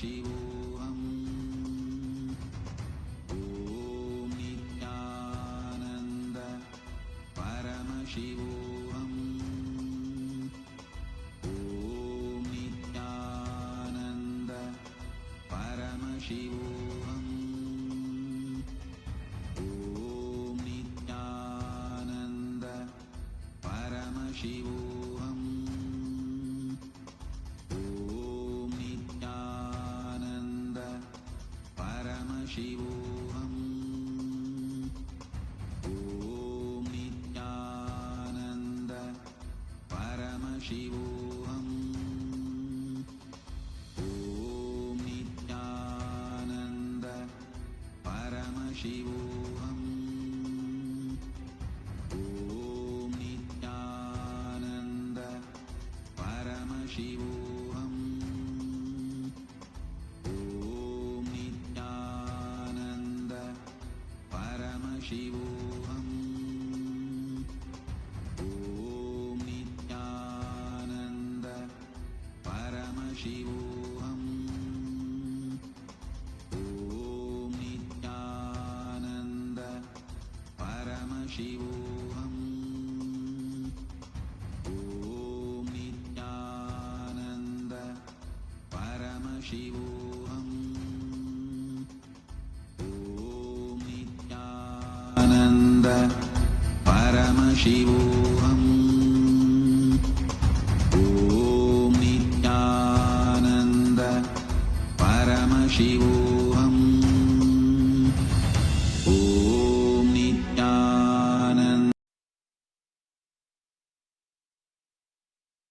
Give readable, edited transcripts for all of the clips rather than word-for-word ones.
Paramashivoham. Om Nityananda Paramashivoham. Om Nityananda Paramashivoham. Om Nityananda Paramashivoham. Om Nityananda Paramashivoham. Om Nityananda Paramashivoham. Om Nityananda Paramashivoham. Om Nityananda Paramashivoham. Om Nityananda Paramashivoham. Om Nityananda Paramashivoham. Om Nityananda Paramashivoham. Om Nityananda Paramashivoham. Om Nityananda Paramashivoham. Om Nityananda Paramashivoham. Om Nityananda.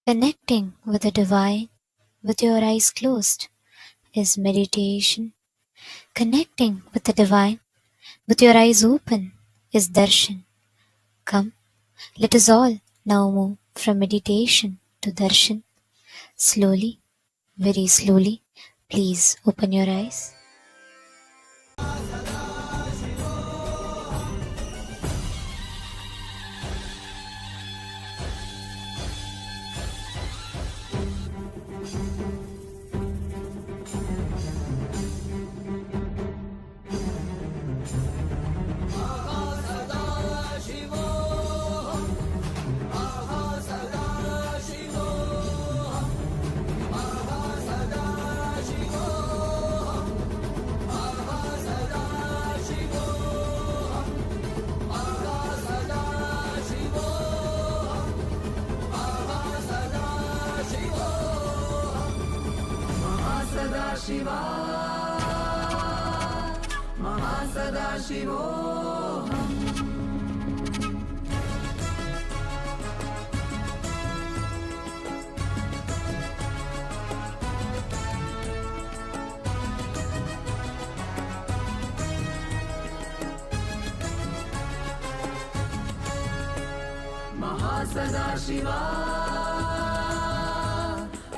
Connecting with the divine with your eyes closed is meditation. Connecting with the divine with your eyes open is darshan. Come, let us all now move from meditation to darshan. Slowly, very slowly, please open your eyes. Mahasadaशिवा Mahasadashivoham. Mahasadashiva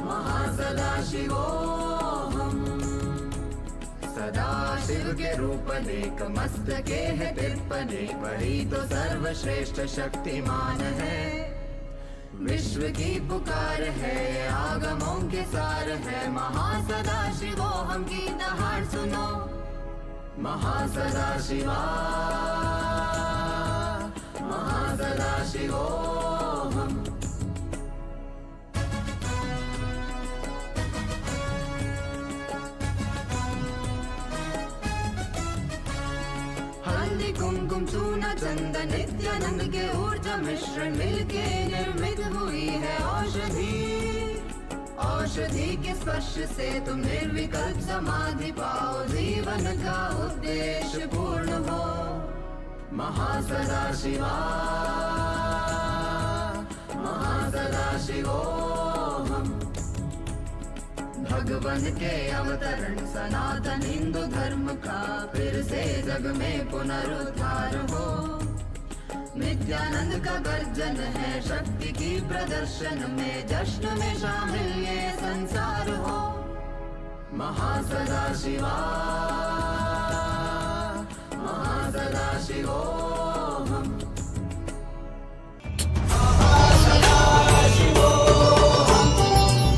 Mahasadashivoham. Sadashiv के रूप नेक मस्तके है तिरपने, वही तो सर्वश्रेष्ठ शक्तिमान है। विश्व की पुकार है, आगमों के सार है। महासदाशिवोहम की दहाड़ सुनो। महासदाशिवा महासदाशिवोहम। हल्दी कुमकुम चूना चंदन नित्यानंद के ऊर्जा मिश्रण मिलके निर्मित हुई है औषधि। औषधि के स्पर्श से तुम निर्विकल्प समाधि पाओ, जीवन का उद्देश्य पूर्ण हो। महासदाशिवा महासदाशिवोहम। भगवान के अवतरण सनातन हिंदू धर्म का फिर से जग में पुनरुद्धार हो। नित्यानंद का गर्जन है, शक्ति की प्रदर्शन में जश्न में शामिल ये संसार हो। महासदाशिवा महासदाशिवोहम। महासदाशिवोहम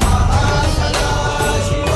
महासदाशिवोहम।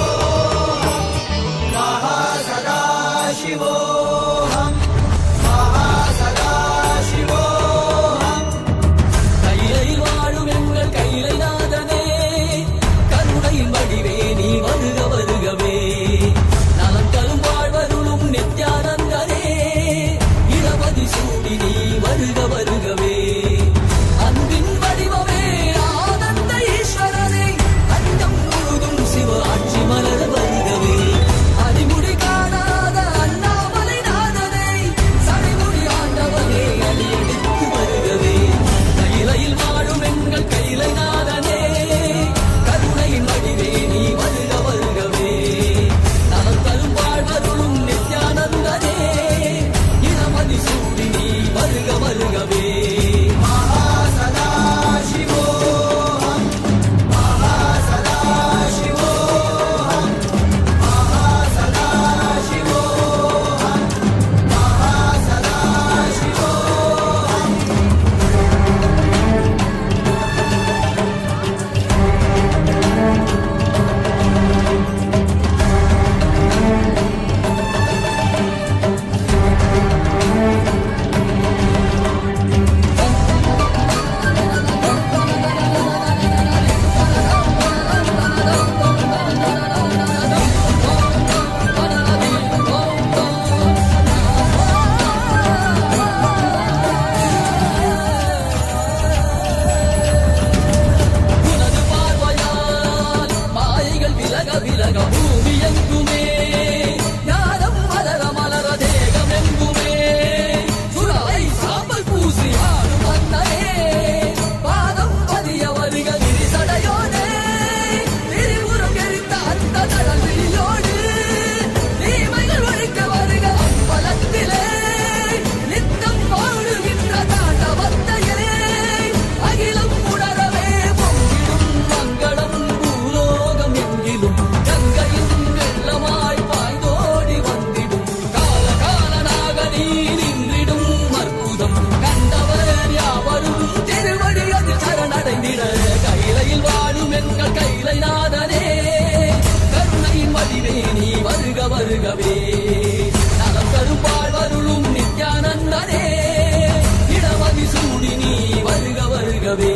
வருகவே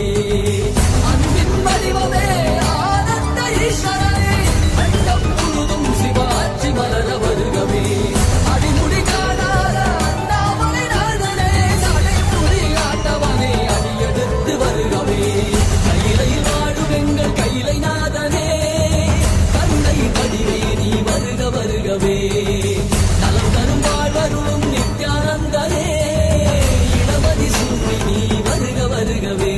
அன்பின் வடிவமே ஆனந்த ஈஸ்வரனே அண்டம் முழுதும் சிவாட்சி மலர வருகவே அடிமுடி காணாத அண்ணாமலை நாதனே சடைமுடி ஆட்டவனே அடியெடுத்து வருகவே கையிலையில் வாழும் எங்கள் கையிலை நாதனே கண்ணை படிவே நீ வருக வருகவே நலம் தரும் வாழ்வருளும் நித்யானந்தனே இளமதி சூடி நீ வருக வருகவே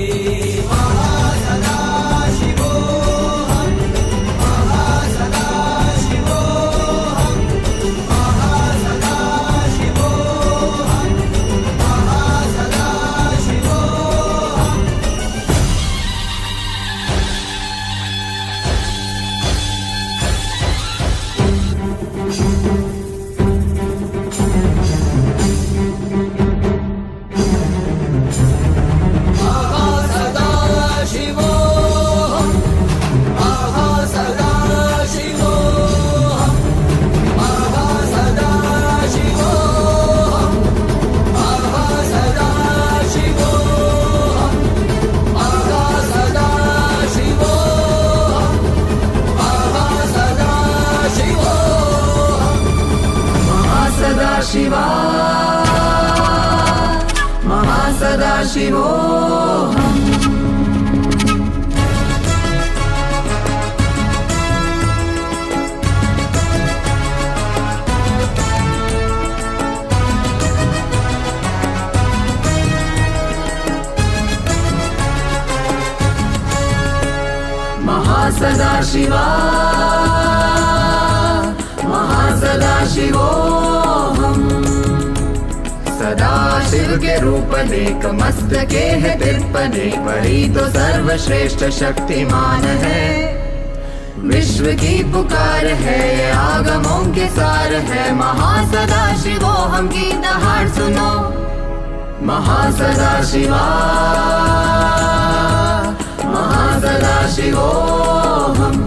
शिवा महासदाशिवोऽहम् महासदाशिवा महासदाशिवोऽहम् सदाशिव के रूप नेक मस्तके है तिरपने वही तो सर्वश्रेष्ठ शक्तिमान है विश्व की पुकार है ये आगमों के सार है महासदाशिवोऽहम् की दहाड़ सुनो महासदाशिवा महासदाशिवोऽहम्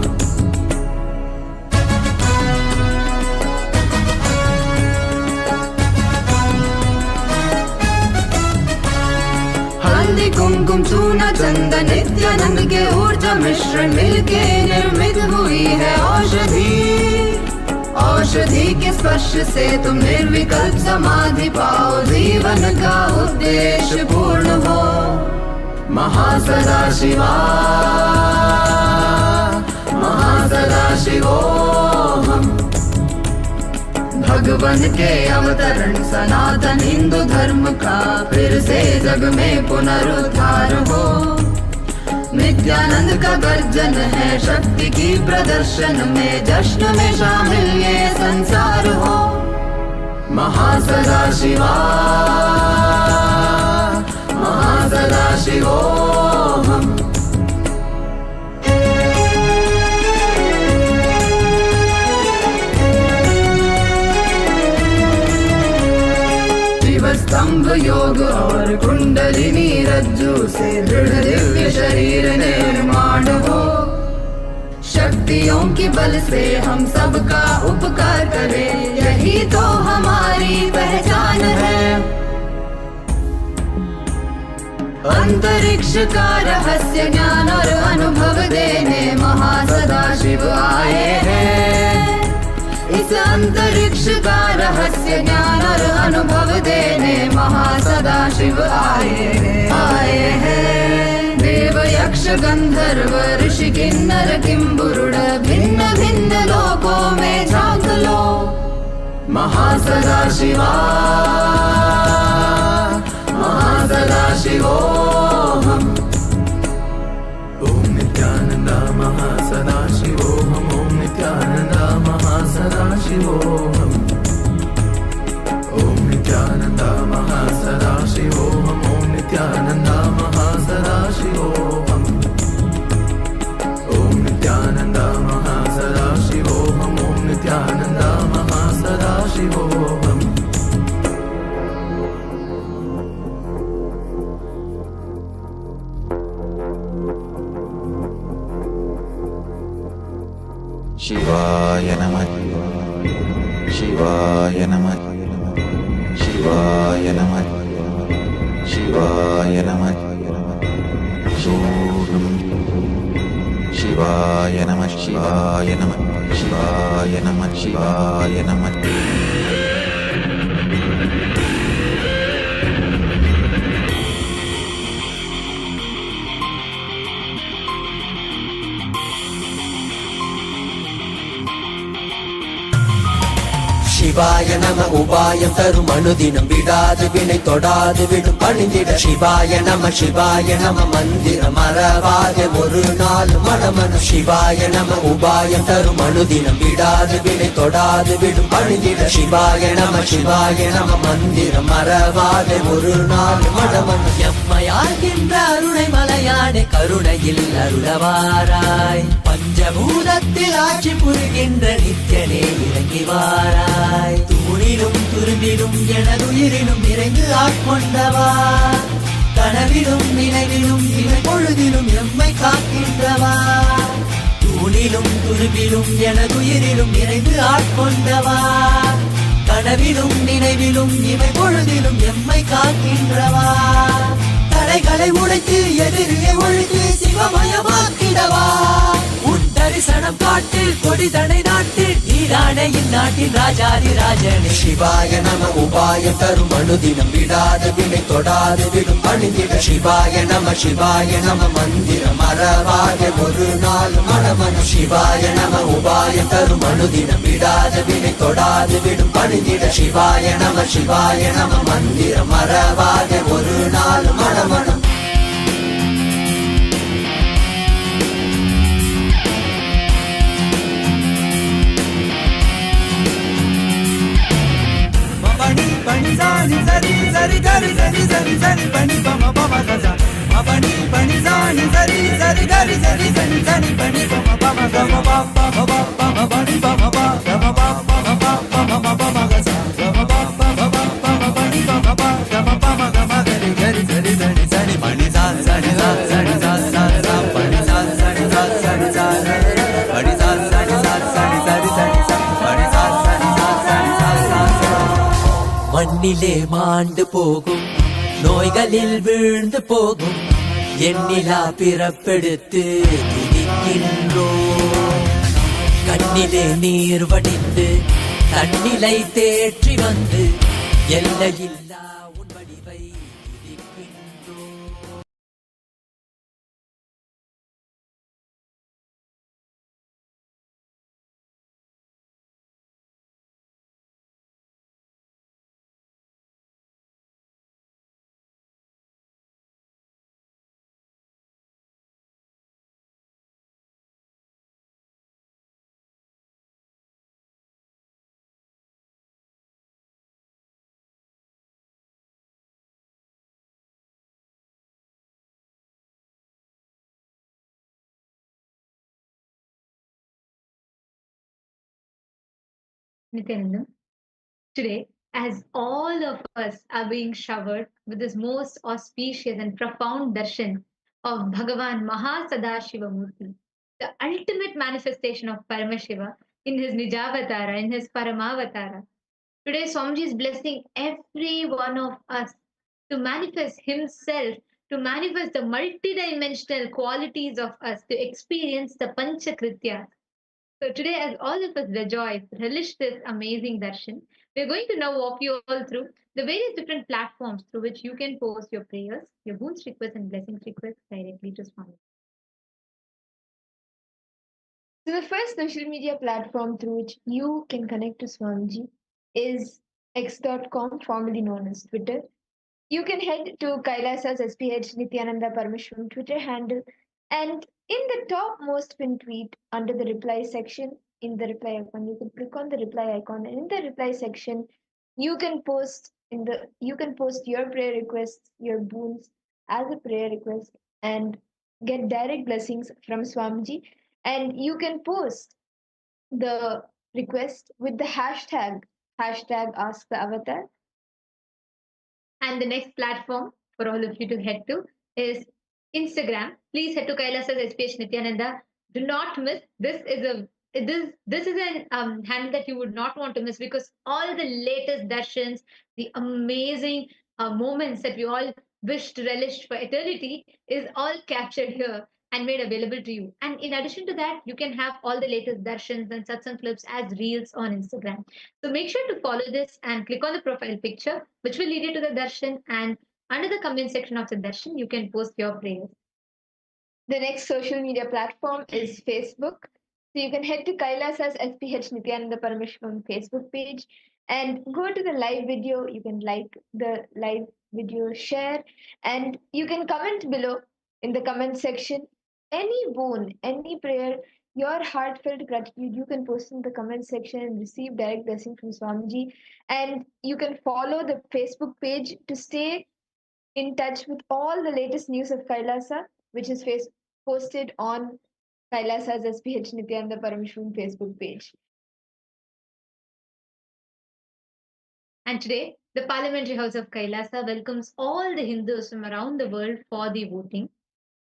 हल्दी कुमकुम चूना चंदन नित्यानंद के ऊर्जा मिश्रण मिलके निर्मित हुई है औषधि औषधि के स्पर्श से तुम निर्विकल्प समाधि पाओ जीवन का उद्देश्य पूर्ण हो महासदाशिवा महासदाशिवोऽहम् भगवन के अवतरण सनातन हिंदू धर्म का फिर से जग में पुनरुद्धार हो नित्यानंद का गर्जन है शक्ति की प्रदर्शन में जश्न में शामिल ये संसार हो महासदाशिवा महासदाशिवोऽहम् स्तंभ योग और कुंडलिनी रज्जु से दृढ़ दिव्य शरीर निर्माण हो शक्तियों के बल से हम सबका उपकार करें यही तो हमारी पहचान है अंतरिक्ष का रहस्य ज्ञान और अनुभव देने महासदाशिव आए हैं इस अंतरिक्ष का रहस्य ज्ञान और अनुभव देने महासदाशिव आए हैं देव यक्ष गंधर्व ऋषि किन्नर किंबुरुड भिन्न भिन्न लोकों में झांक लो महासदाशिवा महासदाशिवोऽहम् ओम नित्यानंद महासदाशिवोऽहम् ओम नित्यानंद महासदाशिवोऽहम् ओम नित्यानंद महासदाशिवोऽहम् ओम नित्यानंद महासदाशिवोऽहम् ओम नित्यानंद महासदाशिवोऽहम् ओम नित्यानंद महासदाशिवोऽहम् शिवाय नमः शिवाय नमः शिवाय नमः शिवाय नमः Shivaya Namah Shivaya Namah Shivaya Namah Shivaya Namah. சிவாய நம உபாயம் தரும் அனுதினம் விடாது வினை தொடாது விடும் பணிந்திட சிவாய நம மந்திரம் மறவாத ஒரு நாள் மனமனு சிவாய நம உபாயம் தரும் அனுதினம் விடாது வினை தொடாது விடும் பணிந்திட சிவாய நம மந்திரம் மறவாத ஒரு நாள் மனமனு எம்மையாகின்ற அருணை மலையானே கருணையில் அருளவாராய் பஞ்சபூதத்தில் ஆட்சி புரிகின்ற நித்யனே இறங்கி வாராய் தூணிலும் துரும்பிலும் எனதுயிரிலும் நிறைந்து ஆட்கொண்டவா கனவிலும் நினைவிலும் இவை பொழுதிலும் எம்மை காக்கின்றவா தூணிலும் துரும்பிலும் எனதுயிரிலும் நிறைந்து ஆட்கொண்டவா கனவிலும் நினைவிலும் இவை பொழுதிலும் எம்மை காக்கின்றவா தடைகளை உடைத்து எதிரியை ஒழித்து சிவமயமாக்கிடவா உன் தரிசனம் காட்டு கொடிதனை நாட்டு நீரானே இந்நாட்டின் ராஜாதி ராஜனே சிவாய நம உபாயம் தரும் அனுதினம் விடாத வினை தொடாது விடும் பணிந்திட சிவாய நம மந்திரம் மறவாத ஒரு நாள் மனமனு சிவாய நம உபாயம் தரும் அனுதினம் விடாத வினை தொடாது விடும் பணிந்திட சிவாய நம மந்திரம் மறவாத ஒரு நாள் மனமனு Pani zani zari zari gari zari zari zari pani pama pama gaza. Pani pani zani zari zari gari zari zari zari pani pama pama gama pama pama pama pani pama pama gama pama pama pama pama gaza. Gama pama pama pama pani pama pama gama pama gama gari gari zari zari zari pani zani zani zani zani zani zani pani zani zani zani zani zani pani zani zani zani zani zani zani pani zani zani zani zani zani. மண்ணிலே மாண்டு போகும் நோய்களில் வீழ்ந்து போகும் எண்ணிலா பிறப்பெடுத்து துதிக்கின்றோம் கண்ணிலே நீர் வடிந்து தன்னிலை தேற்றி வந்து எல்லையில்லா உன் வடிவை துதிக்கின்றோம். Nityanandam. Today, as all of us are being showered with this most auspicious and profound darshan of Bhagavan Mahasadashiva Murthy, the ultimate manifestation of Paramashiva in his Nijavatara, in his Paramavatara. Today, Swamiji is blessing every one of us to manifest himself, to manifest the multidimensional qualities of us, to experience the Pancha Krityas. So today, as all of us rejoice, relish this amazing darshan, we're going to now walk you all through the various different platforms through which you can post your prayers, your boons requests, and blessings requests directly to Swami. So the first social media platform through which you can connect to Swamiji is x.com, formerly known as Twitter. You can head to Kailasa's SPH Nithyananda Paramashivum Twitter handle, and in the topmost pinned tweet under the reply section, in the reply icon, you can click on the reply icon, and in the reply section, you can post your prayer requests, your boons as a prayer request, and get direct blessings from Swamiji. And you can post the request with the hashtag Ask the Avatar. And the next platform for all of you to head to is Instagram. Please head to Kailasa's SPH Nithyananda. Do not miss. This is an handle that you would not want to miss, because all the latest darshans, the amazing moments that we all wish to relish for eternity is all captured here. and made available to you. And in addition to that, you can have all the latest darshans and satsang clips as reels on Instagram. So make sure to follow this and click on the profile picture, which will lead you to the darshan. And under the comment section of the darshan, you can post your prayers. The next social media platform is Facebook. So you can head to Kailasa's SPH Nithyananda Paramashivam's Facebook page and go to the live video. You can like the live video, share, and you can comment below in the comment section any boon, any prayer, your heartfelt gratitude. You can post in the comment section and receive direct blessing from Swamiji. And you can follow the Facebook page to stay in touch with all the latest news of Kailasa, which is posted on Kailasa's SPH Nithyananda Paramashivam's Facebook page. And today, the Parliamentary House of Kailasa welcomes all the Hindus from around the world for the voting.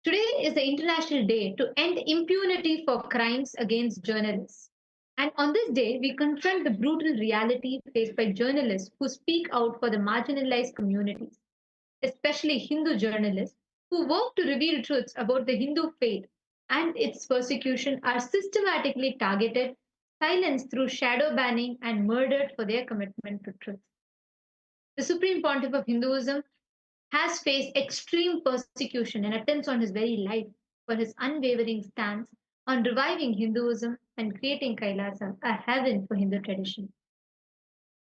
Today is the International Day to end impunity for crimes against journalists. And on this day, we confront the brutal reality faced by journalists who speak out for the marginalized communities, especially Hindu journalists who work to reveal truths about the Hindu faith and its persecution are systematically targeted, silenced through shadow banning, and murdered for their commitment to truth. The Supreme Pontiff of Hinduism has faced extreme persecution and attempts on his very life for his unwavering stance on reviving Hinduism and creating Kailasa, a heaven for Hindu tradition.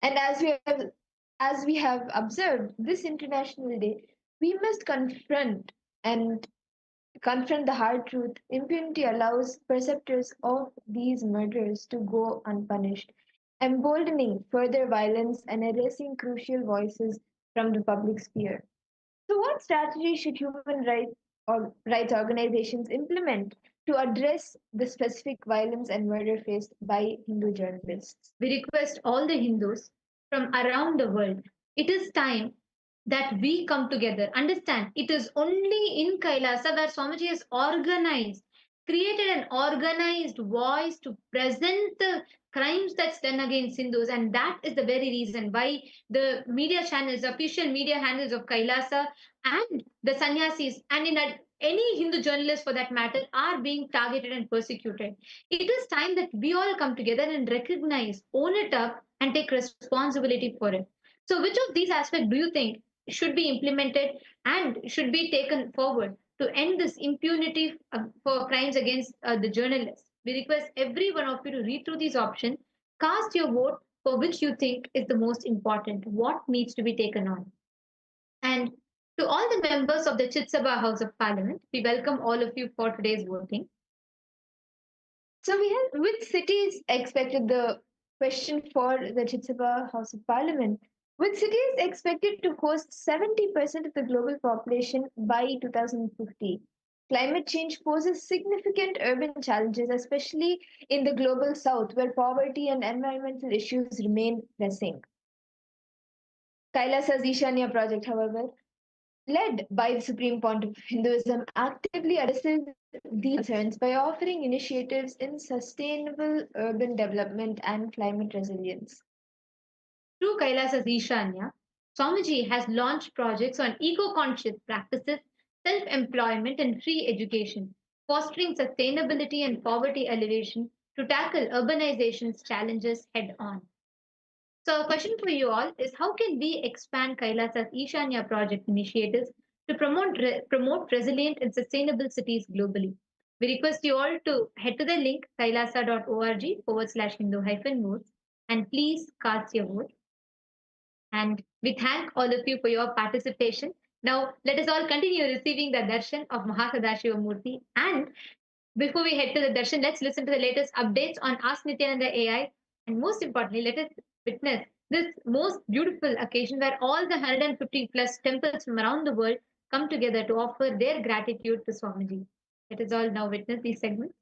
And as we have observed this International Day, we must confront the hard truth. Impunity allows perpetrators of these murders to go unpunished, emboldening further violence and erasing crucial voices from the public sphere. So, what strategy should rights organizations implement to address the specific violence and murder faced by Hindu journalists? We request all the Hindus from around the world, it is time that we come together. Understand, it is only in Kailasa where Swamiji has created an organized voice to present the crimes that's done against Hindus. And that is the very reason why the media channels, official media handles of Kailasa and the sannyasis, and any Hindu journalist for that matter, are being targeted and persecuted. It is time that we all come together and recognize, own it up, and take responsibility for it. So, which of these aspects do you think should be implemented and should be taken forward to end this impunity for crimes against the journalists? We request every one of you to read through these options, cast your vote for which you think is the most important, what needs to be taken on. And to all the members of the Chit Sabha House of Parliament, we welcome all of you for today's voting. So, we have which cities expected the question for the Chit Sabha House of Parliament? Which city is expected to host 70% of the global population by 2050? Climate change poses significant urban challenges, especially in the global south, where poverty and environmental issues remain pressing. Kailasa's Ishanya project, however, led by the Supreme Pontiff of Hinduism, actively addresses these concerns by offering initiatives in sustainable urban development and climate resilience. Through Kailasa's Ishanya, Swamiji has launched projects on eco-conscious practices, self-employment and free education, fostering sustainability and poverty alleviation to tackle urbanization's challenges head-on. So, a question for you all is how can we expand Kailasa's Ishanya project initiatives to promote resilient and sustainable cities globally? We request you all to head to the link kailasa.org/Hindu-moods and please cast your vote. And we thank all of you for your participation. Now, let us all continue receiving the darshan of Mahasadashiva Murthy. And before we head to the darshan, let's listen to the latest updates on Ask Nityananda AI. And most importantly, let us witness this most beautiful occasion where all the 150 plus temples from around the world come together to offer their gratitude to Swamiji. Let us all now witness these segments.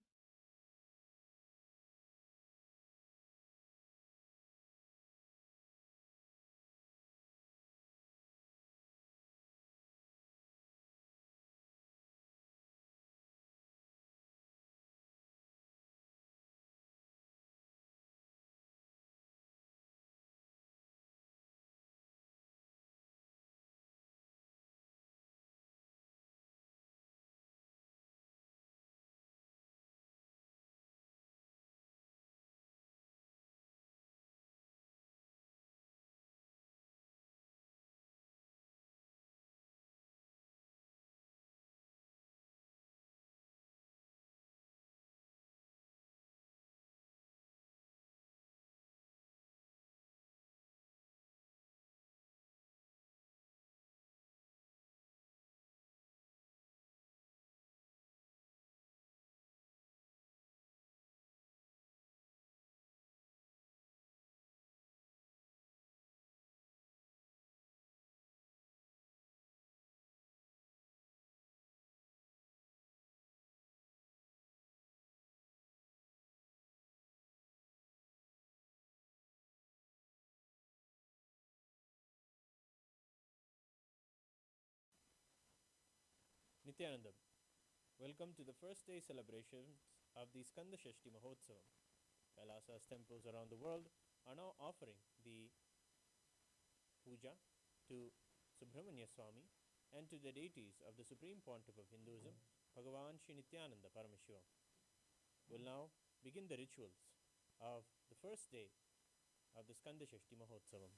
Nithyanandam. Welcome to the first day celebrations of the Skanda Shashti Mahotsavam. Kailasa's temples around the world are now offering the puja to Subramanya Swami and to the deities of the Supreme Pontiff of Hinduism, Bhagavan Sri Nithyanaanda Paramashivamam. We'll now begin the rituals of the first day of the Skanda Shashti Mahotsavam.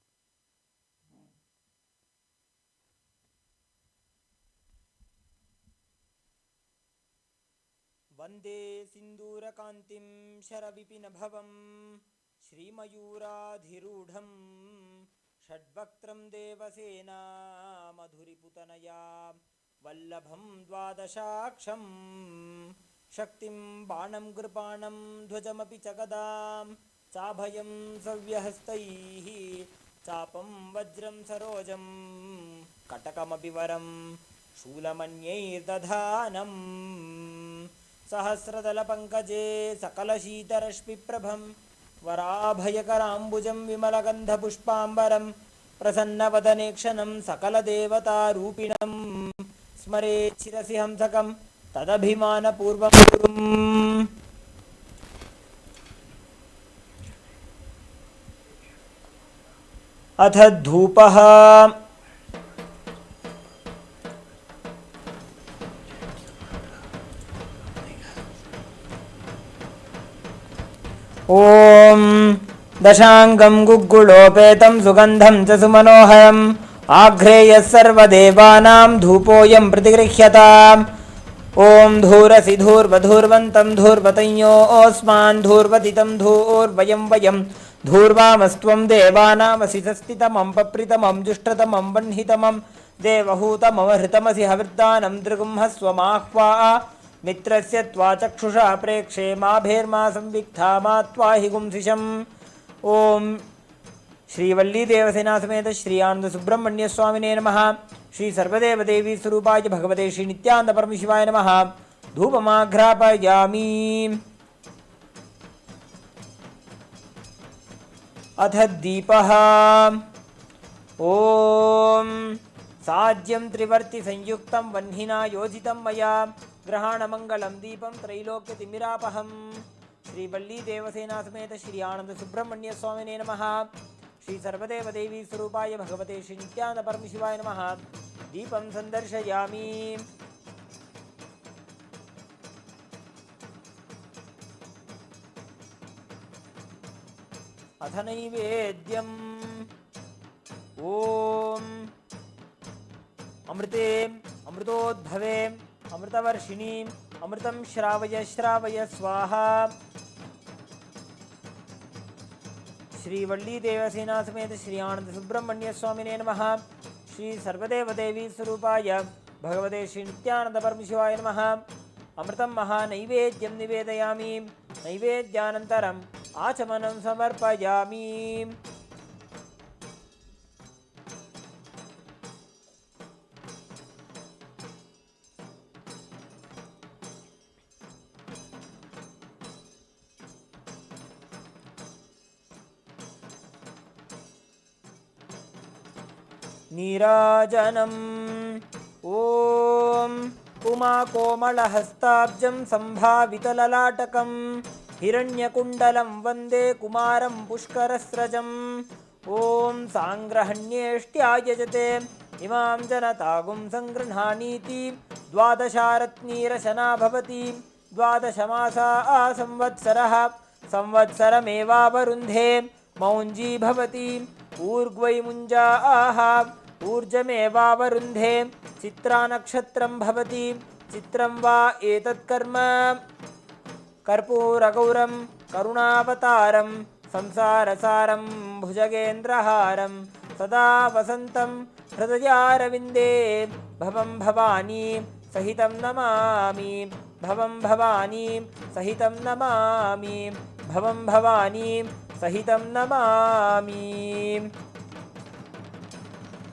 वन्दे सिन्दूरकान्तिं शरविपिनभवं श्रीमयूराधिरूढं षड्वक्त्रं देवसेना मधुरिपुतनया वल्लभं द्वादशाक्षं शक्तिं बाणं कृपाणं ध्वजमपि च गदां चाभयं सव्यहस्तैः चापं वज्रं सरोजं कटकमपि वरं शूलमन्यैर्दधानम् सहस्रदलपङ्कजे सकलशीतरश्मिप्रभं वराभयकराम्बुजं विमलगन्धपुष्पाम्बरं प्रसन्नवदनेक्षणं सकलदेवतारूपिणं स्मरेत् शिरसि हंसकं तदभिमानपूर्वं गुरुम्। अथ धूपः। ॐ दशाङ्गं गुग्गुलोपेतं सुगन्धं च सुमनोहरम् आघ्रेयः सर्वदेवानां धूपोऽयं प्रतिगृह्यताम्। ॐ धूरसि धूर्वधूर्वन्तं धूर्वतञ्योऽस्मान् धूर्वतितं धूर्वयं वयं धूर्वामस्त्वं देवानामसि सस्तितमं पप्रितमं जुष्टतमं वह्नितमं देवहूतमवहृतमसि हविर्दानं दृगुंहस्वमाह्वा मित्रस्य त्वा चक्षुषा प्रेक्षे माभेर्मा संविक्था मा त्वा हि गुंसिषम्। ॐ श्रीवल्लीदेवसेना समेत श्री आनंद सुब्रह्मण्य स्वामिने नमः। श्री सर्वदेवदेवी स्वरूपाय भगवते श्री नित्यानंद परमशिवाय नमः। धूपमाघ्रापयामि। अथ दीपः। ॐ साज्यं त्रिवर्ति संयुक्तं वह्निना योजितं मया ग्रहाणमंगलं दीपं त्रैलोक्यतिमिरापहं। श्रीवल्लीदेवसेना समेत श्री आनंद सुब्रह्मण्य स्वामिने नमः। श्री सर्वदेवदेवी स्वरूपाय भगवते श्री नित्यानंद परमशिवाय नमः। दीपं संदर्शयामि। अथ नैवेद्यम्। ॐ अमृते अमृतोद्भवे अमृतवर्षिणीम् अमृतं श्रावय श्रावय स्वाहा। श्रीवल्लीदेवसेना समेत श्री आनंद सुब्रह्मण्य स्वामिने नमः। श्री सर्वदेवदेवी स्वरूपाय भगवते श्री नित्यानंद परमशिवाय नमः। अमृतं महानैवेद्यं निवेदयामि। नैवेद्यानन्तरम् आचमनं समर्पयामि। नीराजनम्। ॐ उमाकोमलहस्ताब्जं सम्भावितललाटकं हिरण्यकुण्डलं वन्दे कुमारं पुष्करस्रजम्। ॐ साङ्ग्रहण्येष्ट्यायजते इमां जनतागुं सङ्गृह्णानीति द्वादशारत्नीरशना भवति। द्वादशमासा संवत्सरः संवत्सरमेवावरुन्धे मौञ्जी भवति। ऊर्ग्वै मुञ्जाः ऊर्जमेवावरुन्धे चित्रानक्षत्रं भवति। चित्रं वा एतत्कर्म कर्पूरगौरं करुणावतारं संसारसारं भुजगेन्द्रहारं सदा वसन्तं हृदयारविन्दे भवं भवानी सहितं नमामि। भवं भवानी सहितं नमामि। भवं भवानी सहितं नमामि।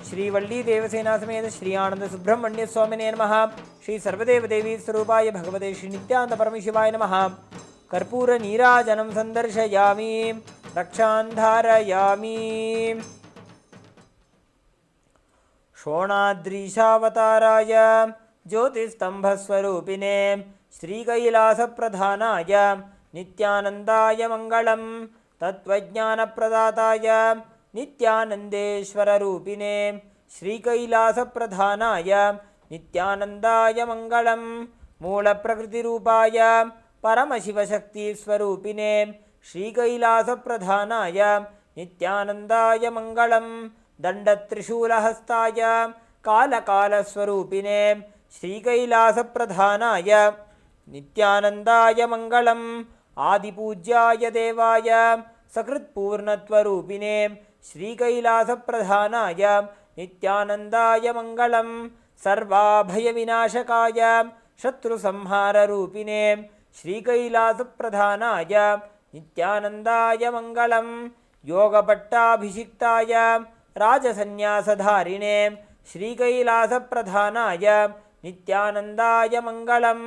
श्रीवल्लीदेवसेना समेत श्री आनंद सुब्रह्मण्य स्वामिने नमः। श्री सर्वदेवदेवी स्वरूपाय भगवते श्री नित्यानंद परमशिवाय नमः। कर्पूरनीराजनं संदर्शयामि। रक्षां धारयामि। शोणाद्रीशावताराय ज्योतिस्तम्भस्वरूपिणे श्रीकैलासप्रधानाय नित्यानन्दाय मङ्गलं तत्त्वज्ञानप्रदाताय नित्यानन्देश्वररूपिणे श्रीकैलासप्रधानाय नित्यानन्दाय मङ्गलं मूलप्रकृतिरूपाय परमशिवशक्तिस्वरूपिणे श्रीकैलासप्रधानाय नित्यानन्दाय मङ्गलं दण्डत्रिशूलहस्ताय कालकालस्वरूपिणे श्रीकैलासप्रधानाय नित्यानन्दाय मङ्गलम् आदिपूज्याय देवाय सकृत्पूर्णत्वरूपिणे श्रीकैलासप्रधानाय नित्यानन्दाय मङ्गलं सर्वाभयविनाशकाय शत्रुसंहाररूपिणे श्रीकैलासप्रधानाय नित्यानन्दाय मङ्गलं योगपट्टाभिषिक्ताय राजसन्न्यासधारिणे श्रीकैलासप्रधानाय नित्यानन्दाय मङ्गलम्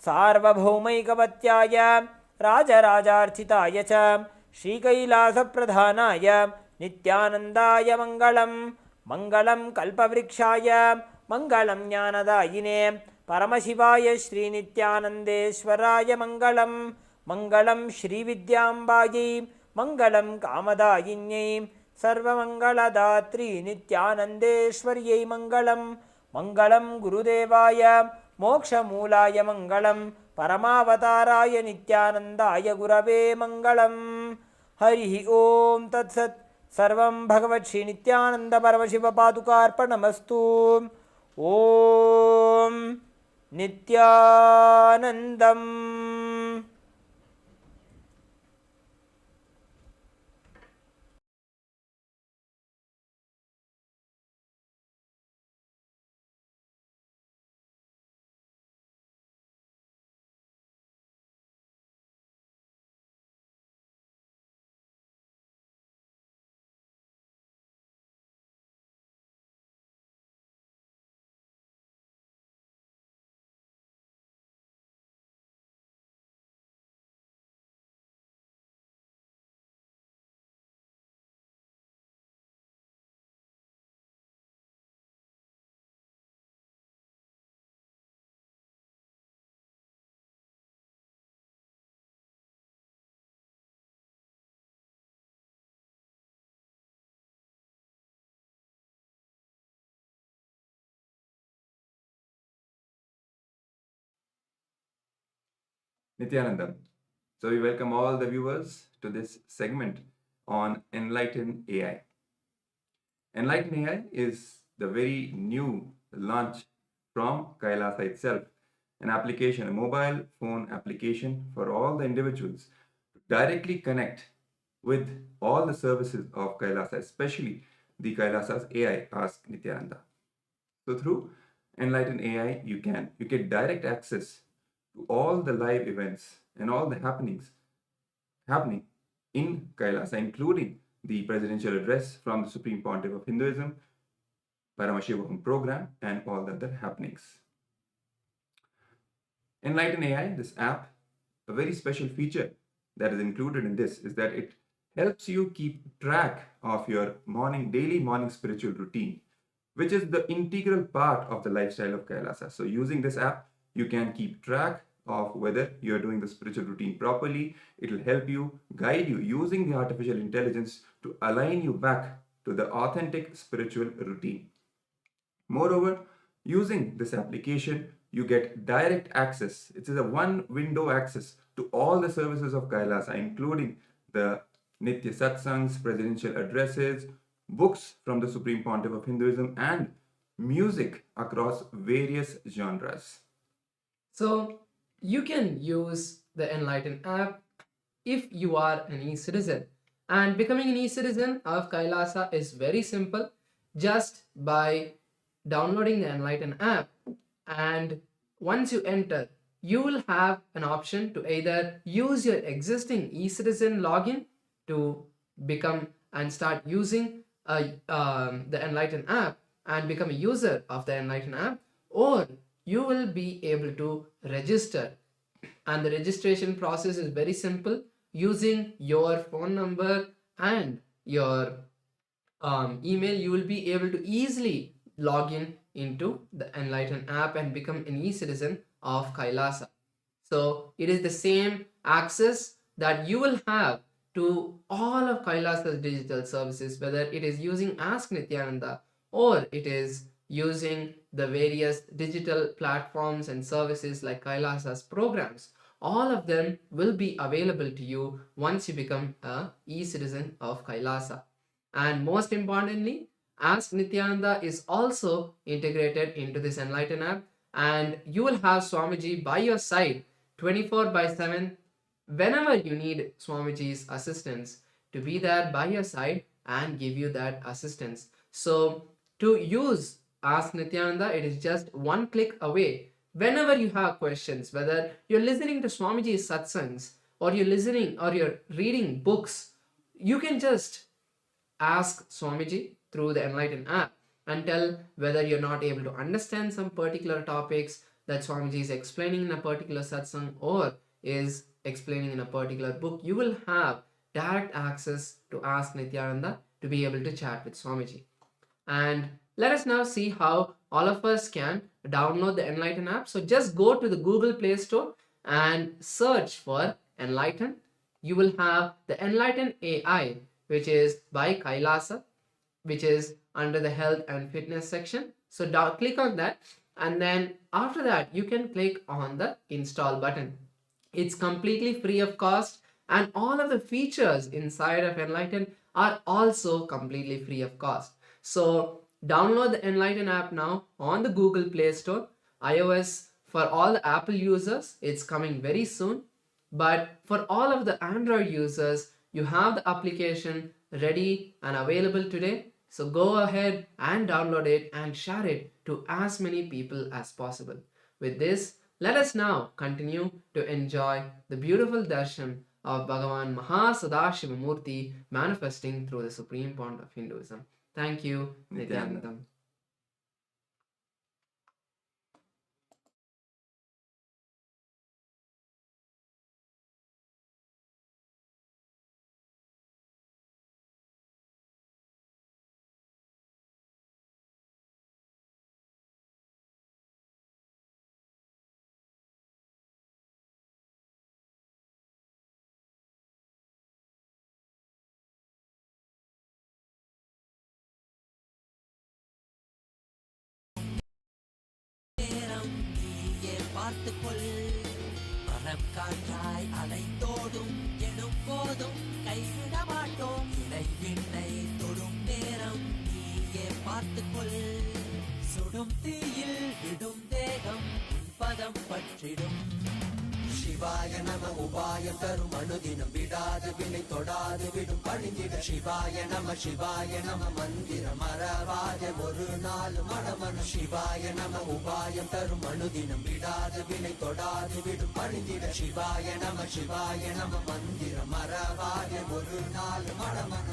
सार्वभौमैकवत्याय राजराजार्चिताय च श्रीकैलासप्रधानाय नित्यानन्दाय मङ्गलं मङ्गलं कल्पवृक्षाय मङ्गलं ज्ञानदायिने परमशिवाय श्रीनित्यानन्देश्वराय मङ्गलं मङ्गलं श्रीविद्याम्बायै मङ्गलं कामदायिन्यै सर्वमङ्गलदात्री नित्यानन्देश्वर्यै मङ्गलं मङ्गलं गुरुदेवाय मोक्षमूलाय मङ्गलं परमावताराय नित्यानन्दाय गुरवे मङ्गलं हरिः ॐ तत्सत् सर्वं भगवत् श्रीनित्यानन्दपरमशिवपादुकार्पणमस्तु ॐ नित्यानन्दम् Nithyanandam. So we welcome all the viewers to this segment on Enlighten AI. Enlighten AI is the very new launch from Kailasa itself, an application, a mobile phone application for all the individuals to directly connect with all the services of Kailasa, especially the Kailasa's AI, Ask Nityananda. So through Enlighten AI, you get direct access to all the live events and all the happenings happening in Kailasa, including the presidential address from the Supreme Pontiff of Hinduism, Paramashivam program, and all the other happenings. Enlighten AI, this app, a very special feature that is included in this is that it helps you keep track of your daily morning spiritual routine, which is the integral part of the lifestyle of Kailasa. So using this app, you can keep track of whether you're doing the spiritual routine properly. It will help you, guide you using the artificial intelligence to align you back to the authentic spiritual routine. Moreover, using this application, you get direct access. It is a one window access to all the services of Kailasa, including the Nitya Satsangs, presidential addresses, books from the Supreme Pontiff of Hinduism, and music across various genres. So you can use the Enlighten app if you are an e-citizen. And becoming an e-citizen of Kailasa is very simple, just by downloading the Enlighten app. And once you enter, you will have an option to either use your existing e-citizen login to become and start using the Enlighten app and become a user of the Enlighten app, or you will be able to register. And the registration process is very simple. Using your phone number and your email, you will be able to easily log in into the Enlighten app and become an e-citizen of Kailasa. So it is the same access that you will have to all of Kailasa's digital services, whether it is using Ask Nityananda or it is using the various digital platforms and services like Kailasa's programs. All of them will be available to you once you become a e-citizen of Kailasa. And most importantly, Ask Nityananda is also integrated into this Enlighten app, and you will have Swamiji by your side 24/7 whenever you need Swamiji's assistance, to be there by your side and give you that assistance. So to use Ask Nityananda, it is just one click away. Whenever you have questions, whether you're listening to Swamiji's satsangs or you're listening or you're reading books, you can just ask Swamiji through the Enlighten app and tell whether you're not able to understand some particular topics that Swamiji is explaining in a particular satsang or is explaining in a particular book. You will have direct access to Ask Nityananda to be able to chat with Swamiji. And let us now see how all of us can download the Enlighten app. So just go to the Google Play Store and search for Enlighten. You will have the Enlighten AI, which is by Kailasa, which is under the health and fitness section. So click on that, and then after that you can click on the install button. It's completely free of cost, and all of the features inside of Enlighten are also completely free of cost. So download the Enlighten app now on the Google Play Store. iOS for all the Apple users, it's coming very soon. But for all of the Android users, you have the application ready and available today. So go ahead and download it and share it to as many people as possible. With this, let us now continue to enjoy the beautiful darshan of Bhagavan Mahasadashiva Murthy manifesting through the Supreme Point of Hinduism. Thank you, Nityanandam. பார்த்துக்கொள் மரம் காற்றாய் அலைந்தோடும் எனும் போதும் கைவிட மாட்டோம் இலை விண்ணை தொடும் நேரம் நீயே பார்த்துக்கொள் சுடும் தீயில் விடும் தேகம் பதம் பற்றிடும் சிவாய நம உபாயம் தரும் அனுதினம் விடாது வினை தொடாது விடும் பணிந்திட சிவாய நம மந்திரம் மறவாத ஒரு நாள் மனமன சிவாய நம உபாயம் தரும் அனுதினம் விடாது வினை தொடாது விடும் பணிந்திட சிவாய நம மந்திரம் மறவாத ஒரு நாள் மனமன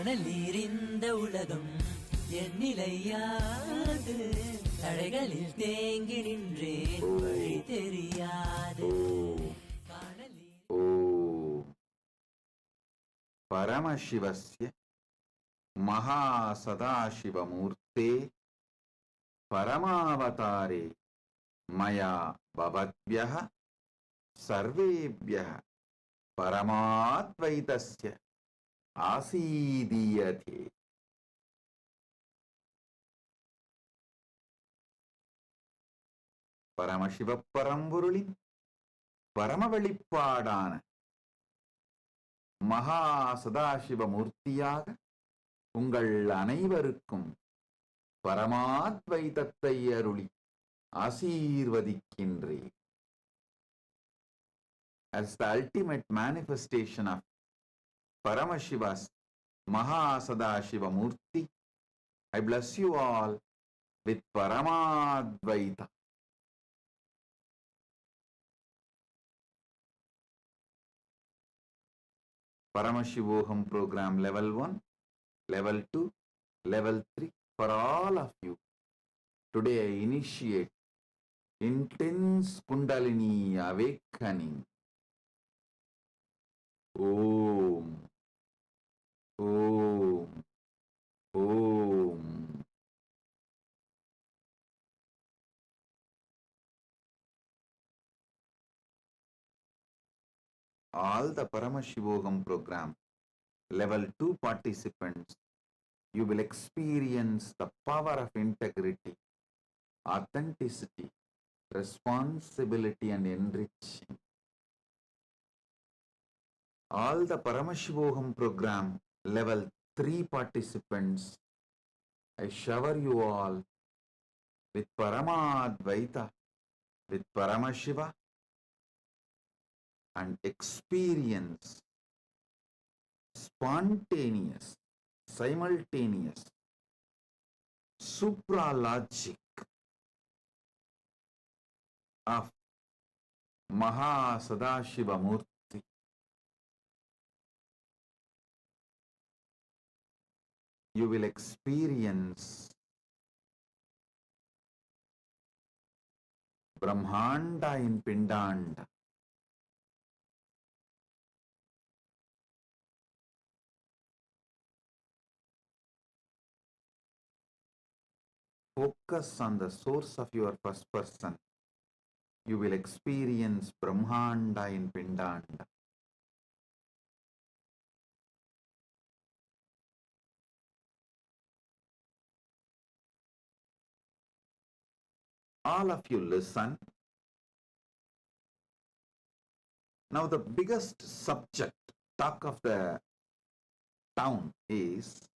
காணலீரிந்த உலகம் எண்ணிலையாது தடைகளில் தேங்கி நின்றேன் வழி தெரியாது परमशिवस्य महासदाशिवमूर्ते परमावतारे मया भवद्भ्यः सर्वेभ्यः परमाद्वैतस्य आसीदीयते. பரமசிவப்பரம்பொருளின் பரமவெளிப்பாடான மகா சதாசிவ மூர்த்தியாக உங்கள் அனைவருக்கும் பரமாத்வைதத்தை அருளி ஆசீர்வதிக்கின்றேன். As the ultimate manifestation of Paramashiva's Mahasadashiva Murthy, I bless you all with Paramadvaita. Paramashivoham program level 1, level 2, level 3 for all of you. Today I initiate intense Kundalini awakening. Om, Om, Om. All the Paramashivoham program level 2 participants, you will experience the power of integrity, authenticity, responsibility and enriching. All the Paramashivoham program level 3 participants, I shower you all with Paramadvaita, with Paramashiva, and experience spontaneous, simultaneous, supralogic of Mahasadashiva Murthy. You will experience Brahmanda in Pindanda. Focus on the source of your first person. You will experience Brahmanda in Pindanda. All of you listen. Now the biggest subject, talk of the town is,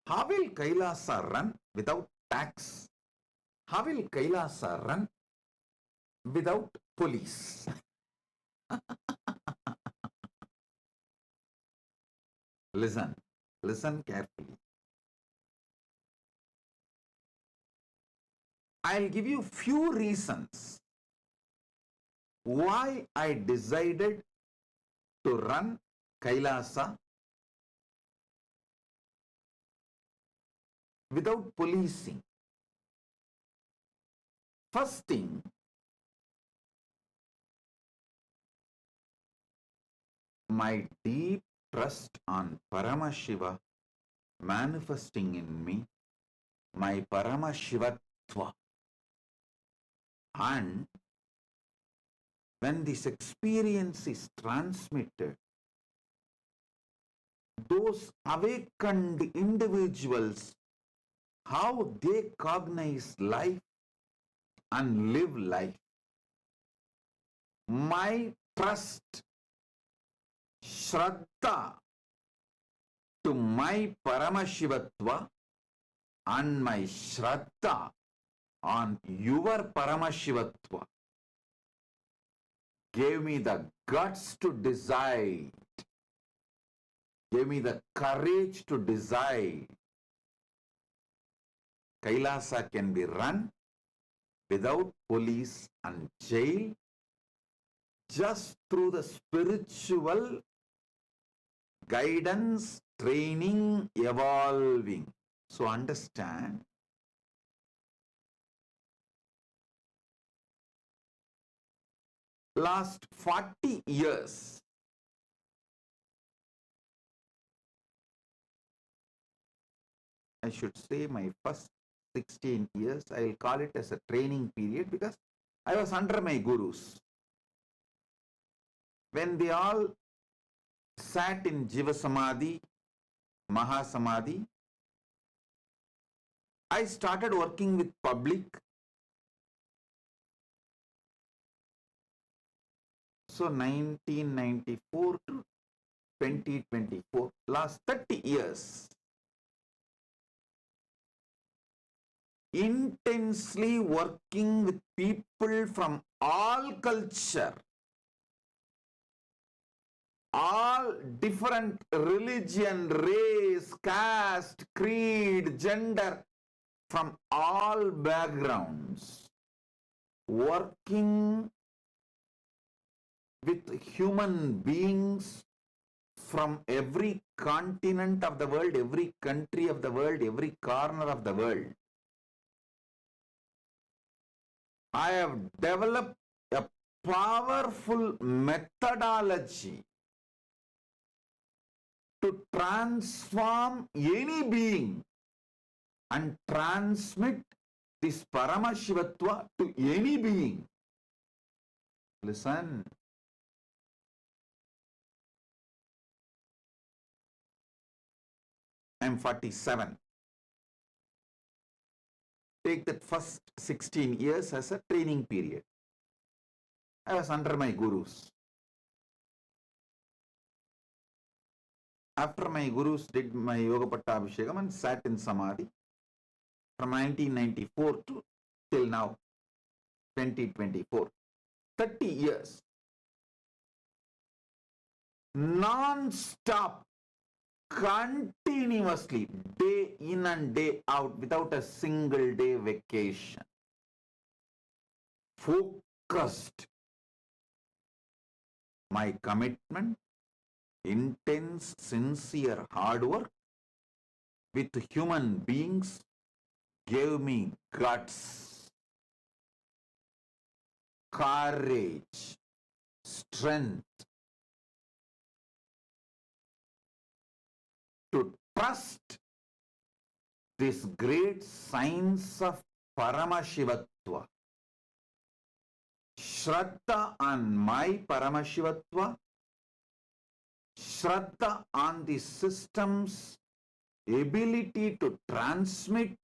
how will Kailasa run without tax? How will Kailasa run without police? Listen, listen carefully. I'll give you few reasons why I decided to run Kailasa without policing. First thing, my deep trust on Paramashiva manifesting in me, my Paramashivatva. And when this experience is transmitted, those awakened individuals, how they cognize life and live life. My trust, Shraddha to my Paramashivatva and my Shraddha on your Paramashivatva gave me the guts to decide, gave me the courage to decide. Kailasa can be run without police and jail, just through the spiritual guidance, training, evolving. So understand, last 40 years, I should say my first 16 years, I will call it as a training period because I was under my gurus. When they all sat in Jiva Samadhi, Mahasamadhi, I started working with public. So 1994 to 2024, last 30 years, intensely working with people from all culture, all different religion, race, caste, creed, gender, from all backgrounds, working with human beings from every continent of the world, every country of the world, every corner of the world. I have developed a powerful methodology to transform any being and transmit this Paramashivatva to any being. Listen. I'm 47. Take that first 16 years as a training period. I was under my gurus. After my gurus did my Yoga Pattabhishekam and sat in Samadhi from 1994 to till now, 2024, 30 years, non-stop, continuously, day in and day out, without a single day vacation, focused. My commitment, intense, sincere hard work with human beings gave me guts, courage, strength to trust this great science of Paramashivatva. Shraddha on my Paramashivatva, Shraddha on the system's ability to transmit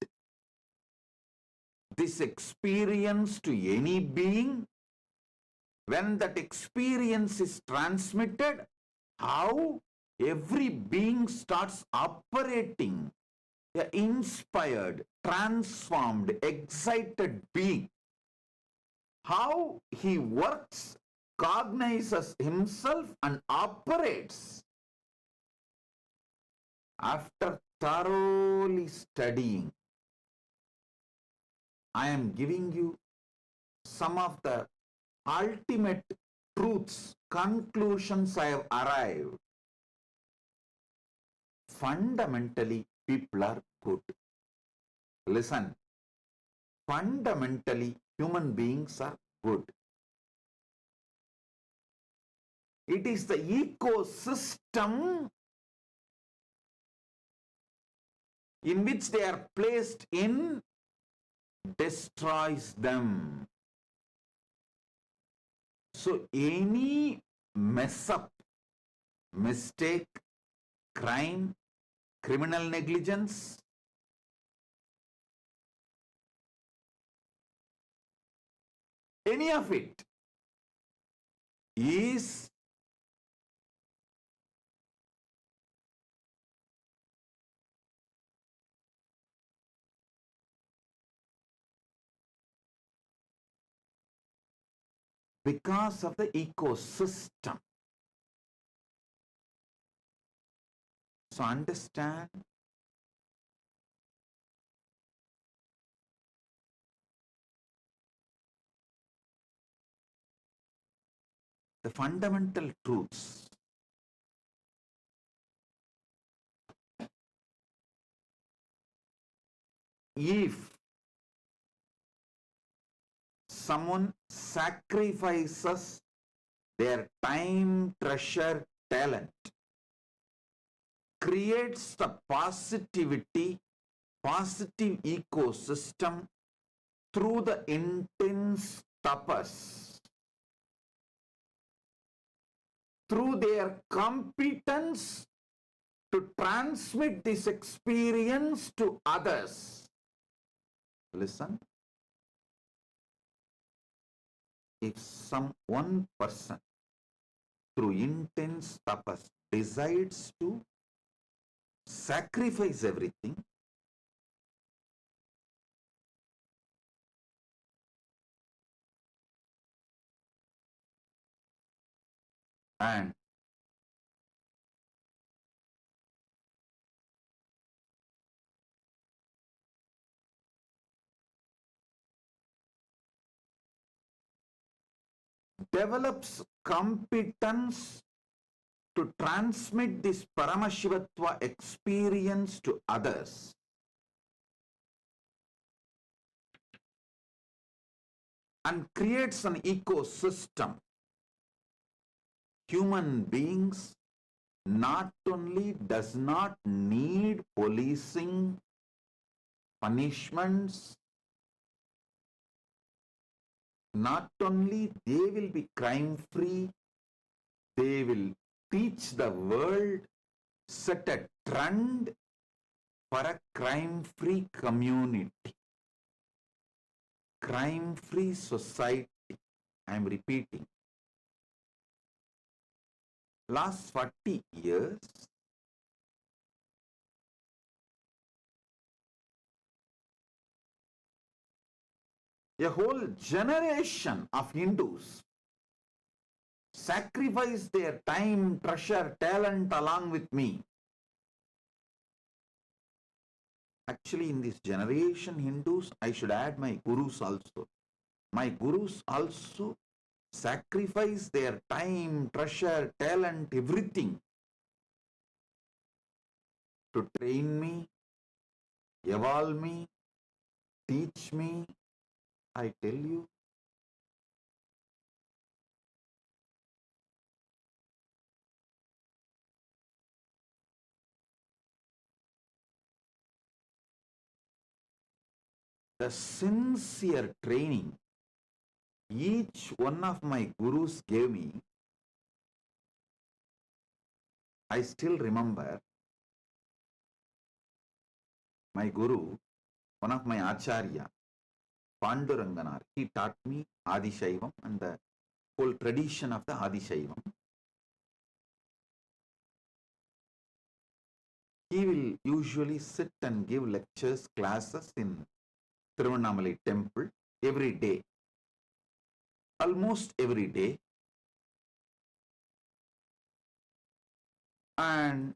this experience to any being. When that experience is transmitted, how every being starts operating, an inspired, transformed, excited being. How he works, cognizes himself and operates. After thoroughly studying, I am giving you some of the ultimate truths, conclusions I have arrived. Fundamentally, people are good. Listen, fundamentally, human beings are good. It is the ecosystem in which they are placed in destroys them. So any mess up, mistake, crime, criminal negligence, any of it is because of the ecosystem. So understand, the fundamental truths. If someone sacrifices their time, treasure, talent, creates the positivity, positive ecosystem through the intense tapas, through their competence to transmit this experience to others. Listen, if one person through intense tapas decides to sacrifice everything, and develops competence to transmit this Paramashivatva experience to others, and creates an ecosystem, human beings not only does not need policing, punishments, not only they will be crime free, they will teach the world, set a trend for a crime free community, crime free society. I am repeating. Last 40 years, a whole generation of Hindus sacrificed their time, treasure, talent along with me. Actually, in this generation, Hindus, I should add my gurus also. My gurus also sacrifice their time, treasure, talent, everything to train me, evolve me, teach me. I tell you, the sincere training each one of my gurus gave me, I still remember my guru, one of my acharya, Panduranganar, he taught me Adishaivam and the whole tradition of the Adishaivam. He will usually sit and give lectures, classes in Tiruvannamalai temple every day, almost every day. And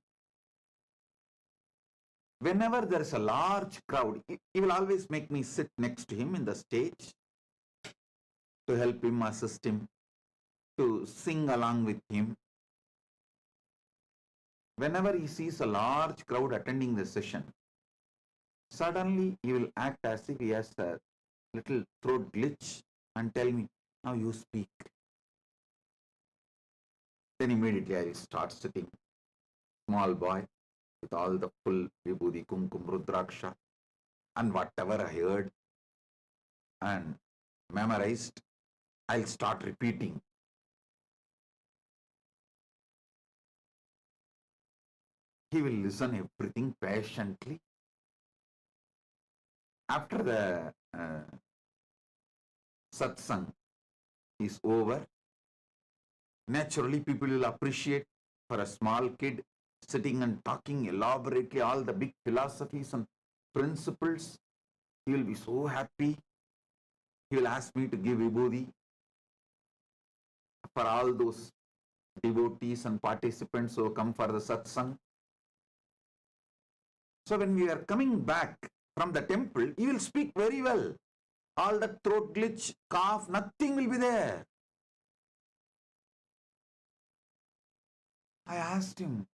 whenever there is a large crowd, he will always make me sit next to him in the stage to help him, assist him, to sing along with him. Whenever he sees a large crowd attending the session, suddenly he will act as if he has a little throat glitch and tell me, now you speak. Then immediately I will start sitting, small boy, with all the full vibhuti, kumkum, rudraksha, and whatever I heard and memorized, I'll start repeating. He will listen everything patiently. After the satsang is over, naturally people will appreciate for a small kid sitting and talking elaborately all the big philosophies and principles. He will be so happy. He will ask me to give vibhuti for all those devotees and participants who come for the satsang. So when we are coming back from the temple, he will speak very well. All the throat glitch, cough, nothing will be there. I asked him,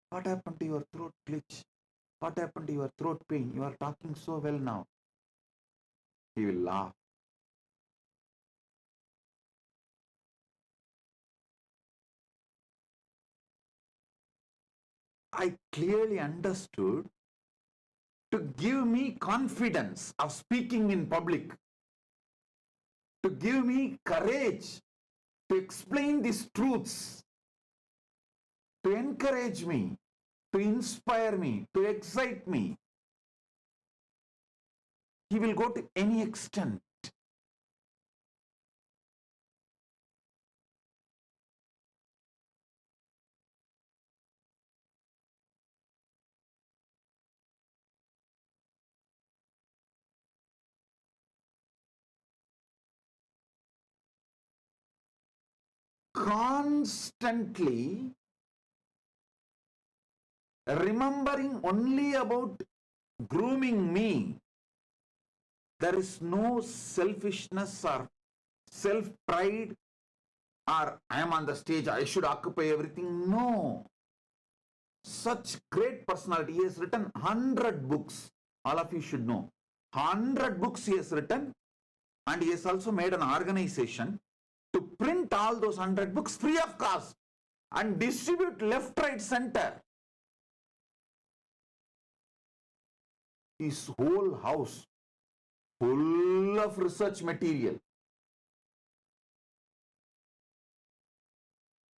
what happened to your throat glitch? What happened to your throat pain? You are talking so well now. He will laugh. I clearly understood, to give me confidence of speaking in public, to give me courage to explain these truths, to encourage me, to inspire me, to excite me. He will go to any extent. Constantly remembering only about grooming me. There is no selfishness or self-pride or I am on the stage, I should occupy everything. No. Such great personality. He has written 100 books. All of you should know. 100 books he has written, and he has also made an organization to print all those 100 books free of cost and distribute left, right, center. His whole house full of research material.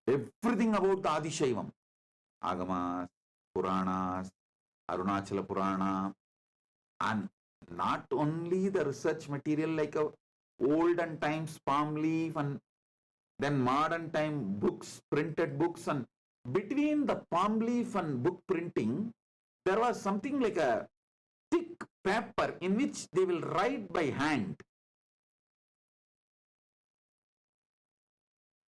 Everything about the Adishaivam. Agamas, Puranas, Arunachala Purana, and not only the research material like a olden times palm leaf and then modern time books, printed books, and between the palm leaf and book printing, there was something like a thick paper in which they will write by hand.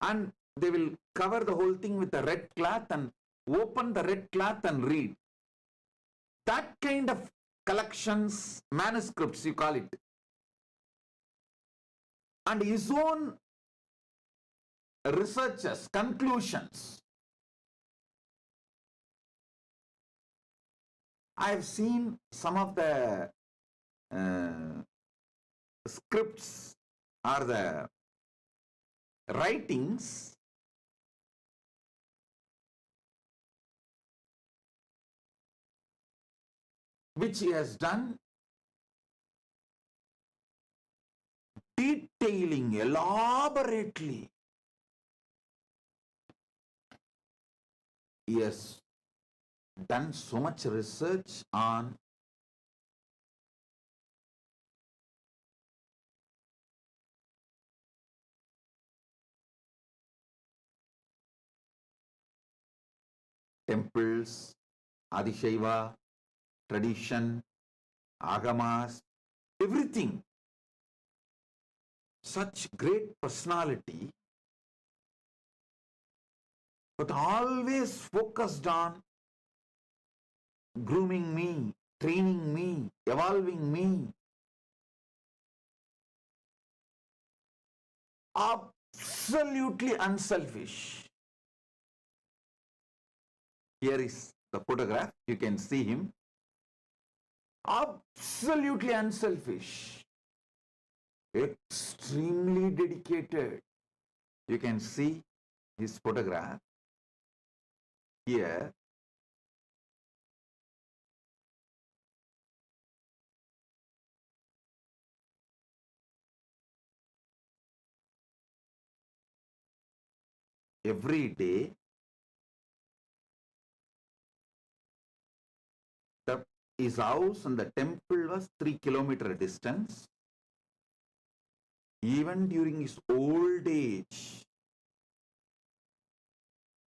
And they will cover the whole thing with a red cloth and open the red cloth and read. That kind of collections, manuscripts, you call it. And his own researches, conclusions. I have seen some of the scripts or the writings which he has done, detailing elaborately. He has done so much research on temples, Adishaiva, tradition, agamas, everything. Such great personality, but always focused on grooming me, training me, evolving me. Absolutely unselfish. Here is the photograph. You can see him. Absolutely unselfish. Extremely dedicated. You can see his photograph here. Every day, his house and the temple was 3 kilometer distance. Even during his old age,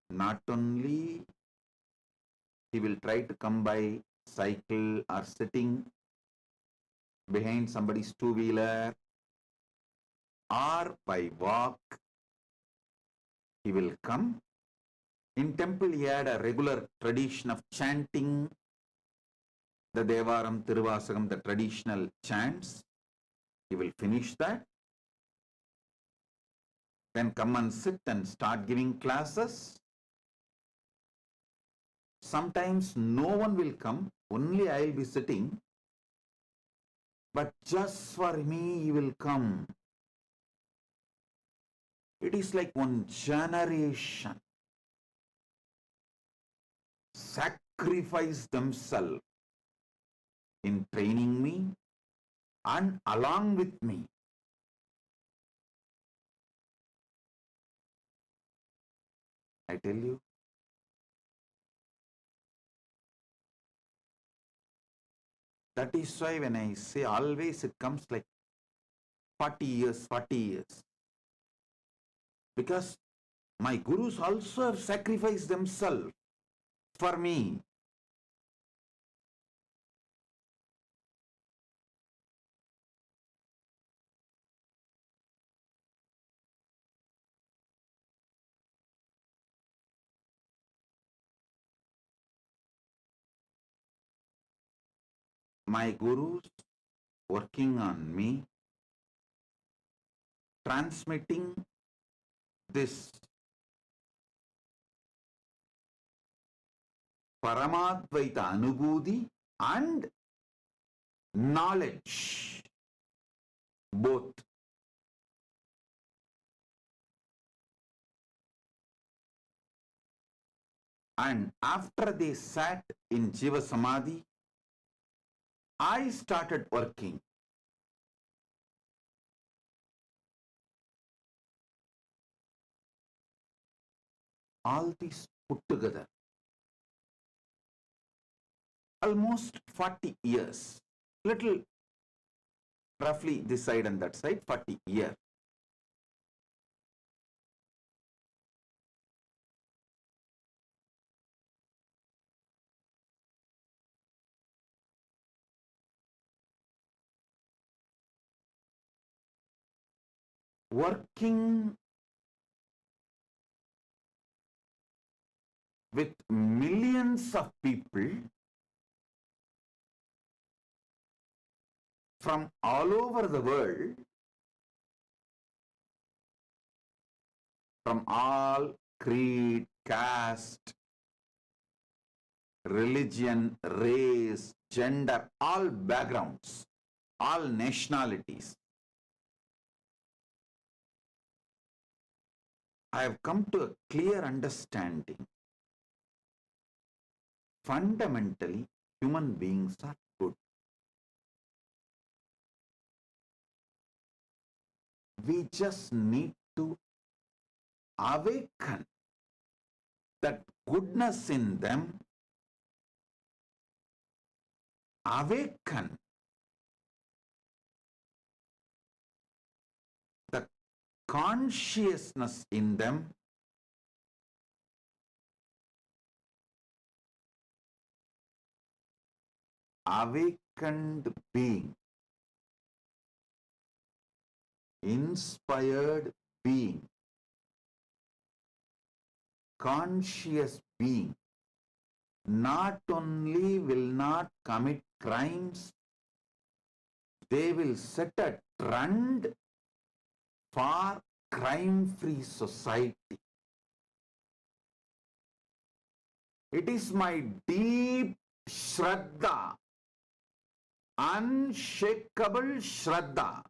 not only he will try to come by cycle or sitting behind somebody's two-wheeler or by walk, he will come. In temple, he had a regular tradition of chanting the Devaram, Tiruvasagam, the traditional chants. He will finish that, then come and sit and start giving classes. Sometimes no one will come, only I will be sitting, but just for me he will come. It is like one generation sacrifice themselves in training me and along with me. I tell you, that is why when I say always, it comes like 40 years, 40 years. Because my gurus also have sacrificed themselves for me. My gurus working on me, transmitting this Paramadvaita Anubhuti and knowledge, both. And after they sat in Jiva Samadhi, I started working. All these put together, almost 40 years, little roughly this side and that side, 40 years. Working with millions of people from all over the world, from all creed, caste, religion, race, gender, all backgrounds, all nationalities. I have come to a clear understanding. Fundamentally, human beings are good. We just need to awaken that goodness in them, awaken the consciousness in them, awakened being, inspired being, conscious being, not only will not commit crimes, they will set a trend for crime-free society. It is my deep Shraddha, unshakable Shraddha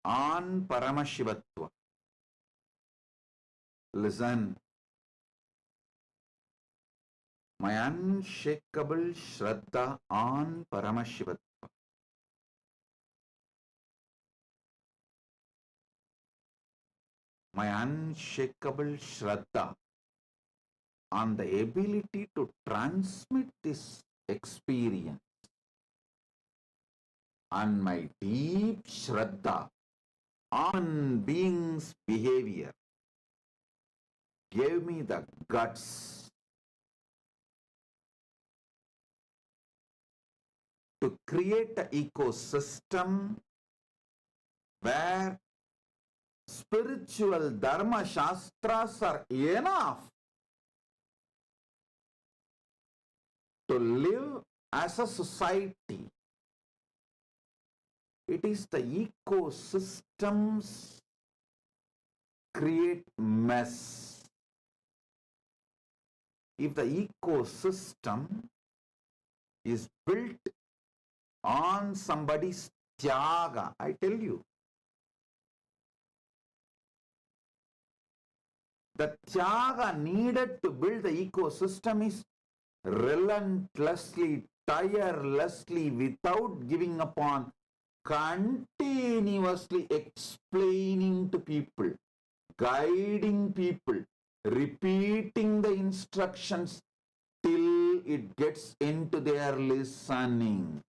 on Paramashivatva. Listen, my unshakable Shraddha on Paramashivatva. My unshakable Shraddha on the ability to transmit this experience, and my deep Shraddha on being's behavior gave me the guts to create an ecosystem where spiritual dharma shastras are enough to live as a society. It is the ecosystems create mess. If the ecosystem is built on somebody's tyaga, I tell you, the tyaga needed to build the ecosystem is relentlessly, tirelessly, without giving up on, continuously explaining to people, guiding people, repeating the instructions till it gets into their listening.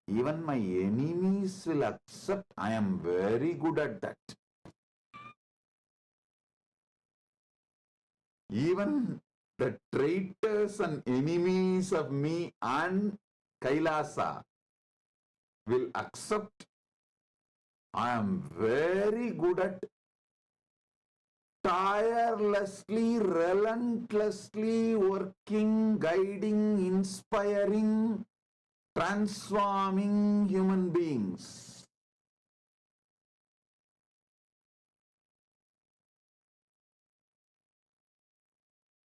Even my enemies will accept I am very good at that. Even the traitors and enemies of me and Kailasa will accept I am very good at tirelessly, relentlessly working, guiding, inspiring, transforming human beings.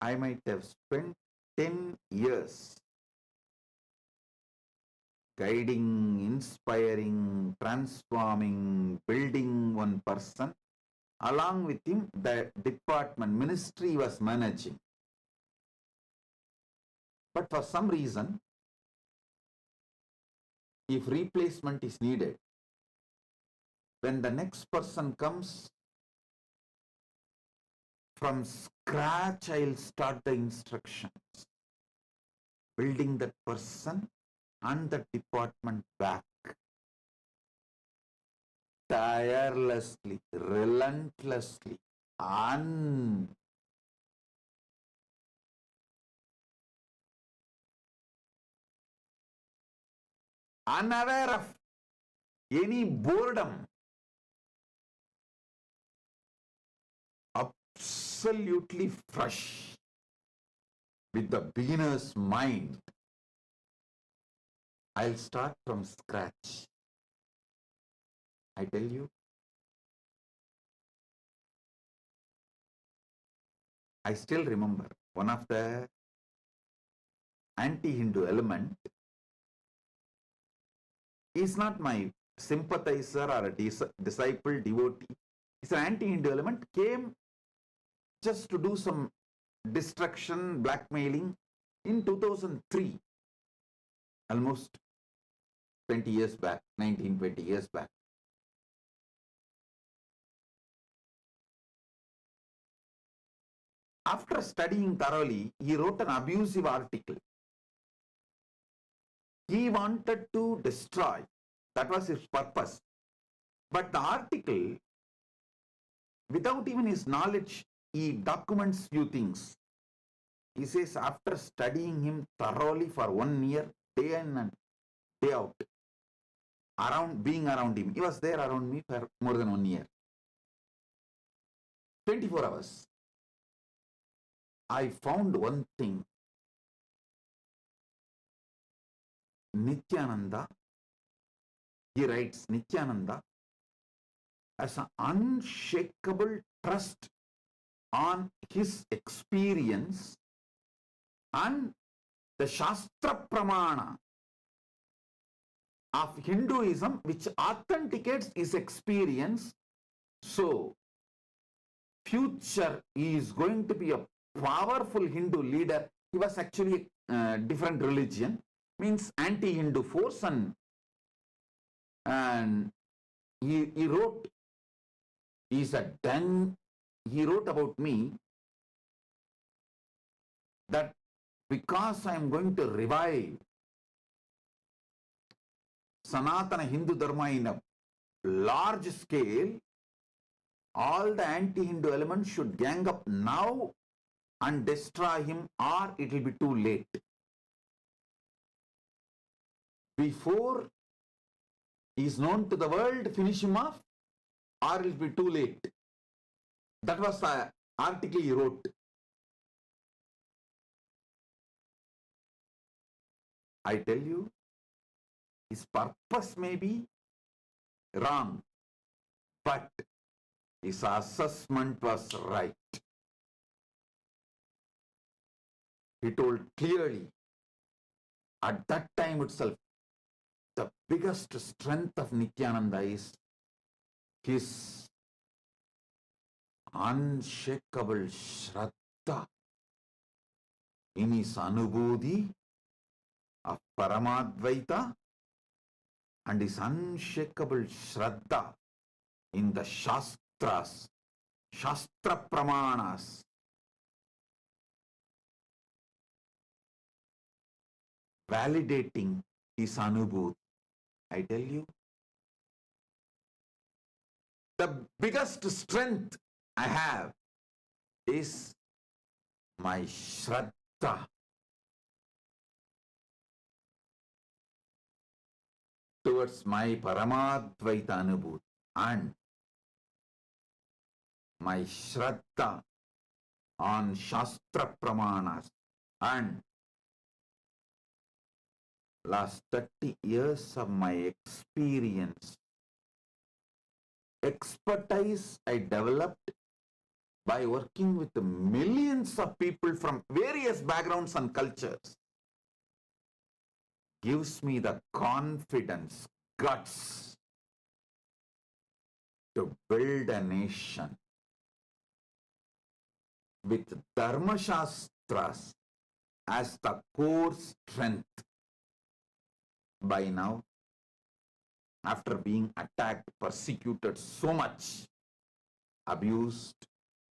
I might have spent 10 years guiding, inspiring, transforming, building one person. Along with him, the department, ministry he was managing. But for some reason, if replacement is needed, when the next person comes, from scratch I'll start the instructions, building that person and the department back. Tirelessly, relentlessly, unaware of any boredom, absolutely fresh, with the beginner's mind. I'll start from scratch. I tell you, I still remember one of the anti-Hindu element is not my sympathizer or a disciple, devotee. It's an anti-Hindu element, came just to do some destruction, blackmailing in 2003, almost 20 years back, 20 years back. After studying thoroughly, he wrote an abusive article. He wanted to destroy. That was his purpose. But the article, without even his knowledge, he documents few things. He says, after studying him thoroughly for 1 year, day in and day out, being around him, he was there around me for more than 1 year, 24 hours. I found one thing. Nithyananda, he writes, Nithyananda has an unshakable trust on his experience and the Shastra Pramana of Hinduism, which authenticates his experience. So, future he is going to be a powerful Hindu leader. He was actually a different religion, means anti-Hindu force, and he wrote, he wrote about me that because I am going to revive Sanatana Hindu Dharma in a large scale, all the anti-Hindu elements should gang up now and destroy him, or it will be too late. Before he is known to the world, finish him off, or it will be too late. That was the article he wrote. I tell you, his purpose may be wrong, but his assessment was right. He told clearly, at that time itself, the biggest strength of Nithyananda is his unshakable Shraddha in his Anubodhi of Paramadvaita and his unshakable Shraddha in the Shastras, Shastra Pramanas. Validating his Anubodhi. I tell you, the biggest strength I have is my Shraddha towards my Paramadvaita Anubodhi and my Shraddha on Shastra Pramanas and last 30 years of my experience, expertise I developed by working with millions of people from various backgrounds and cultures, gives me the confidence, guts to build a nation with Dharma Shastras as the core strength. By now, after being attacked, persecuted so much, abused,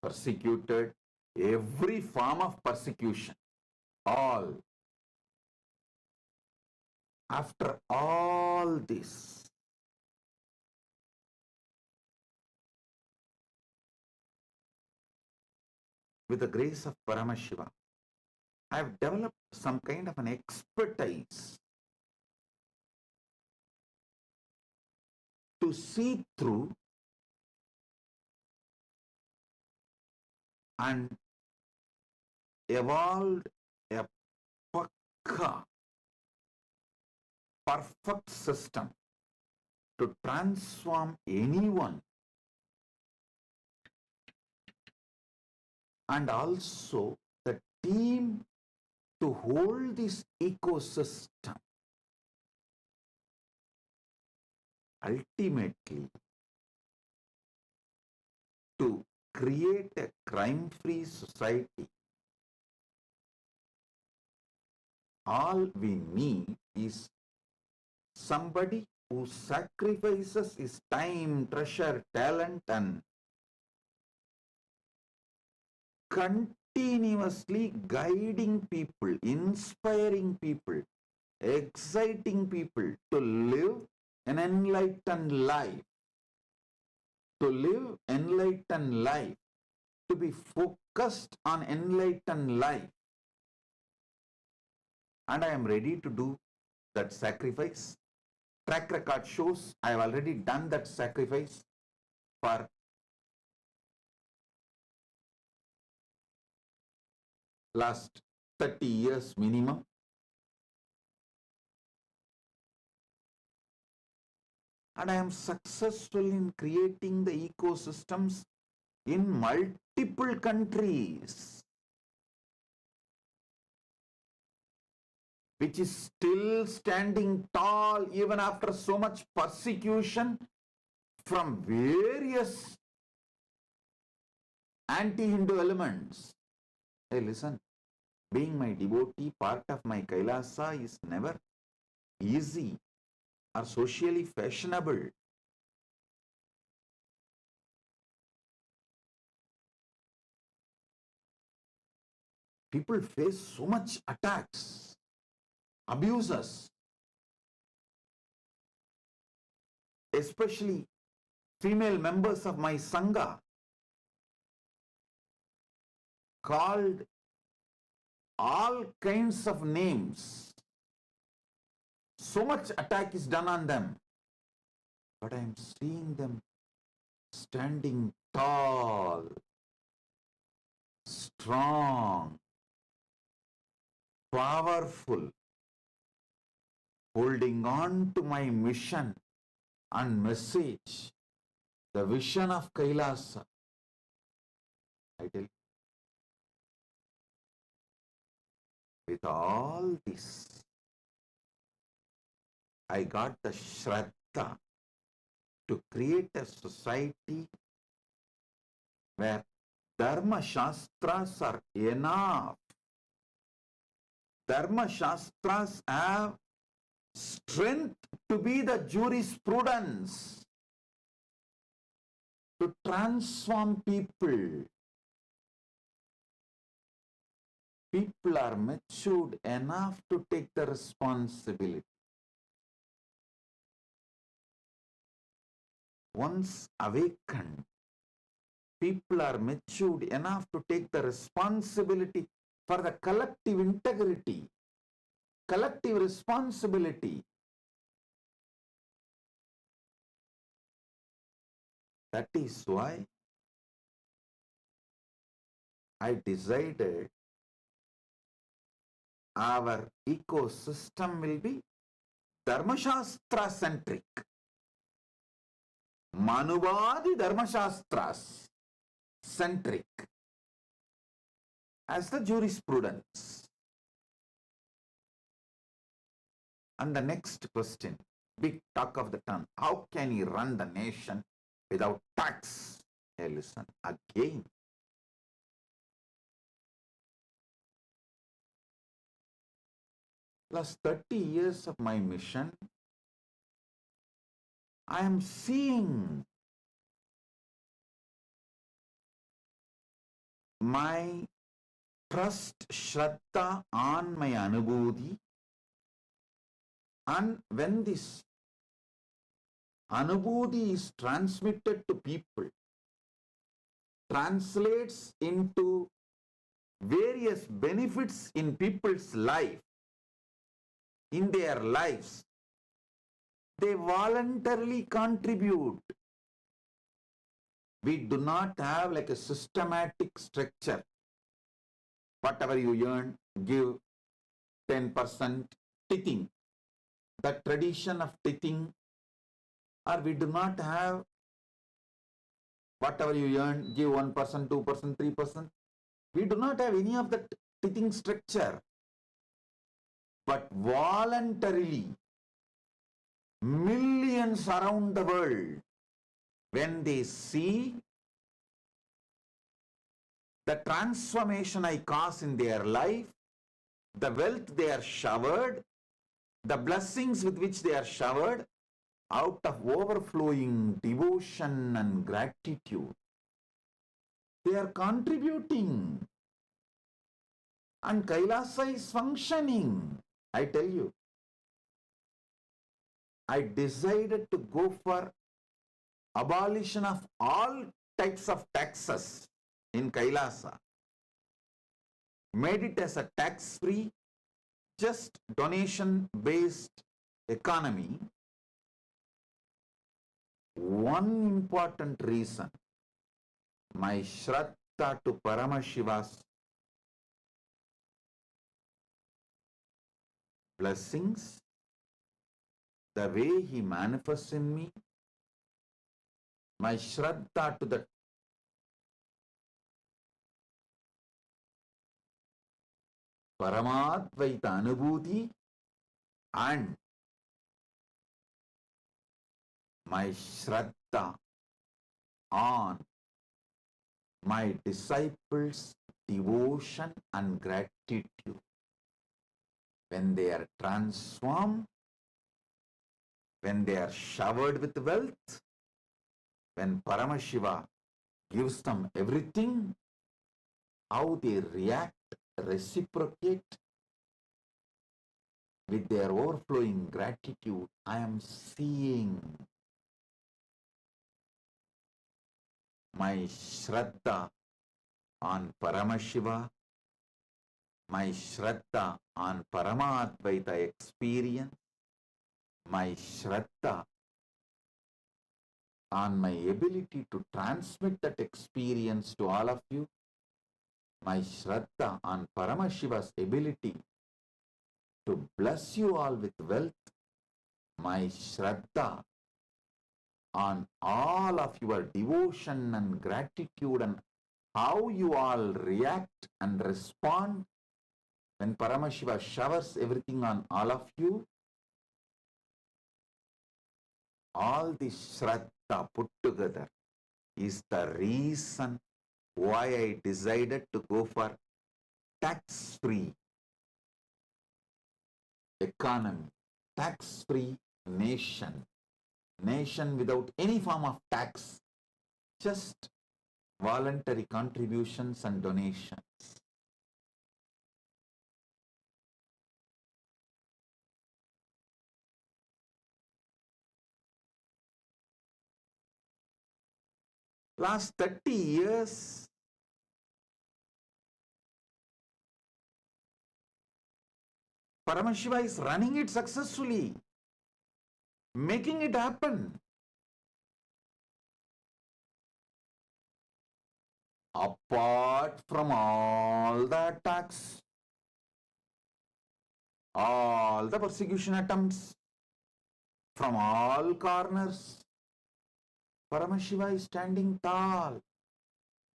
persecuted, every form of persecution, all. After all this, with the grace of Paramashiva, I have developed some kind of an expertise to see through and evolved a pakka, perfect system to transform anyone, and also the team to hold this ecosystem. Ultimately, to create a crime-free society, all we need is somebody who sacrifices his time, treasure, talent, and continuously guiding people, inspiring people, exciting people to live an enlightened life, to be focused on enlightened life. And I am ready to do that sacrifice. Track record shows I have already done that sacrifice for last 30 years minimum. And I am successful in creating the ecosystems in multiple countries, which is still standing tall even after so much persecution from various anti-Hindu elements. Hey, listen, being my devotee, part of my Kailasa is never easy or socially fashionable. People face so much attacks, abuses, especially female members of my Sangha, called all kinds of names. So much attack is done on them. But I am seeing them standing tall, strong, powerful, holding on to my mission and message, the vision of Kailasa. I tell you, with all this, I got the Shraddha to create a society where Dharma Shastras are enough. Dharma Shastras have strength to be the jurisprudence, to transform people. People are matured enough to take the responsibility. Once awakened, people are matured enough to take the responsibility for the collective integrity, collective responsibility. That is why I decided our ecosystem will be Dharmashastra centric. Manuvadi Dharmashastras. centric as the jurisprudence. And the next question, big talk of the town, how can he run the nation without tax? Hey, listen again. Last 30 years of my mission, I am seeing my trust, shraddha on my anubhuti, and when this anubhuti is transmitted to people, translates into various benefits in people's life, in their lives, they voluntarily contribute. We do not have like a systematic structure. Whatever you earn, give 10% tithing. The tradition of tithing, or we do not have whatever you earn, give 1%, 2%, 3%. We do not have any of that tithing structure. But voluntarily, millions around the world, when they see the transformation I cause in their life, the wealth they are showered, the blessings with which they are showered, out of overflowing devotion and gratitude, they are contributing. And Kailasa is functioning. I tell you, I decided to go for abolition of all types of taxes in Kailasa. Made it as a tax-free, just donation-based economy. One important reason, my shraddha to Paramashiva's blessings, the way he manifests in me, my shraddha to the Paramadvaita Anubhuti, and my shraddha on my disciples' devotion and gratitude. When they are transformed, when they are showered with wealth, when Paramashiva gives them everything, how they react, reciprocate with their overflowing gratitude, I am seeing. My shraddha on Paramashiva, my shraddha on Paramadvaita experience, my shraddha on my ability to transmit that experience to all of you, my shraddha on Paramashiva's ability to bless you all with wealth, my shraddha on all of your devotion and gratitude and how you all react and respond when Paramashiva showers everything on all of you. All this shraddha put together is the reason why I decided to go for tax-free economy, tax-free nation, nation without any form of tax, just voluntary contributions and donations. Last 30 years, Paramashiva is running it successfully, making it happen. Apart from all the attacks, all the persecution attempts from all corners, Paramashiva is standing tall,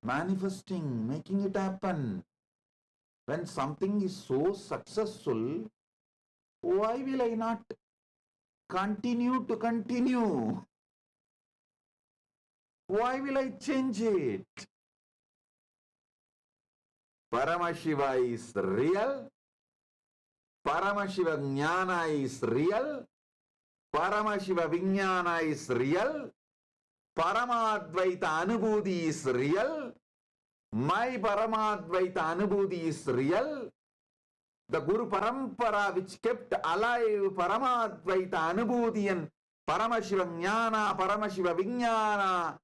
manifesting, making it happen. When something is so successful, why will I not continue to continue? Why will I change it? Paramashiva is real. Paramashiva Jnana is real. Paramashiva Vijnana is real. Paramadvaita Anubhuti is real. My Paramadvaita Anubhuti is real. The Guru Parampara which kept alive Paramadvaita Anubhuti and Paramashiva Jnana, Paramashiva Vijnana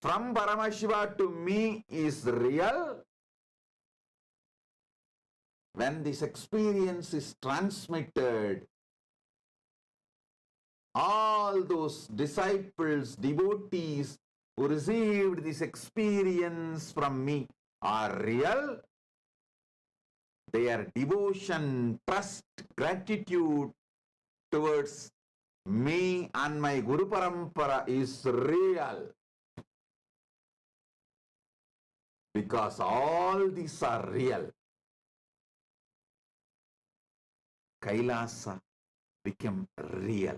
from Paramashiva to me is real. When this experience is transmitted, all those disciples, devotees who received this experience from me are real. Their devotion, trust, gratitude towards me and my Guru Parampara is real. Because all these are real. Kailasa became real.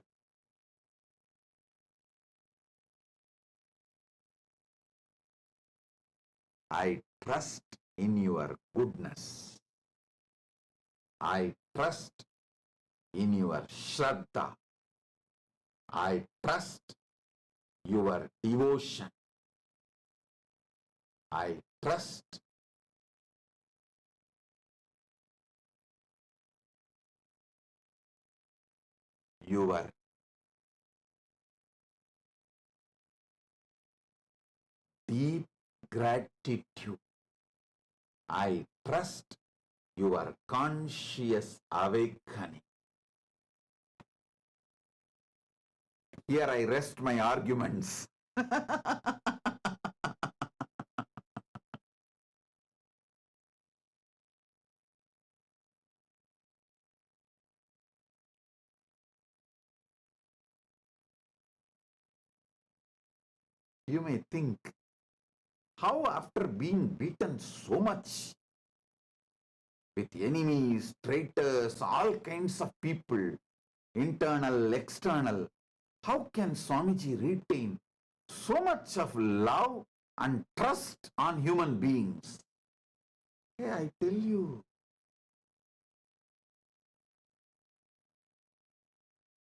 I trust in your goodness. I trust in your Shraddha. I trust your devotion. I trust your deep gratitude. I trust your conscious awakening. Here I rest my arguments. You may think, how after being beaten so much with enemies, traitors, all kinds of people, internal, external, how can Swamiji retain so much of love and trust on human beings? Hey, I tell you,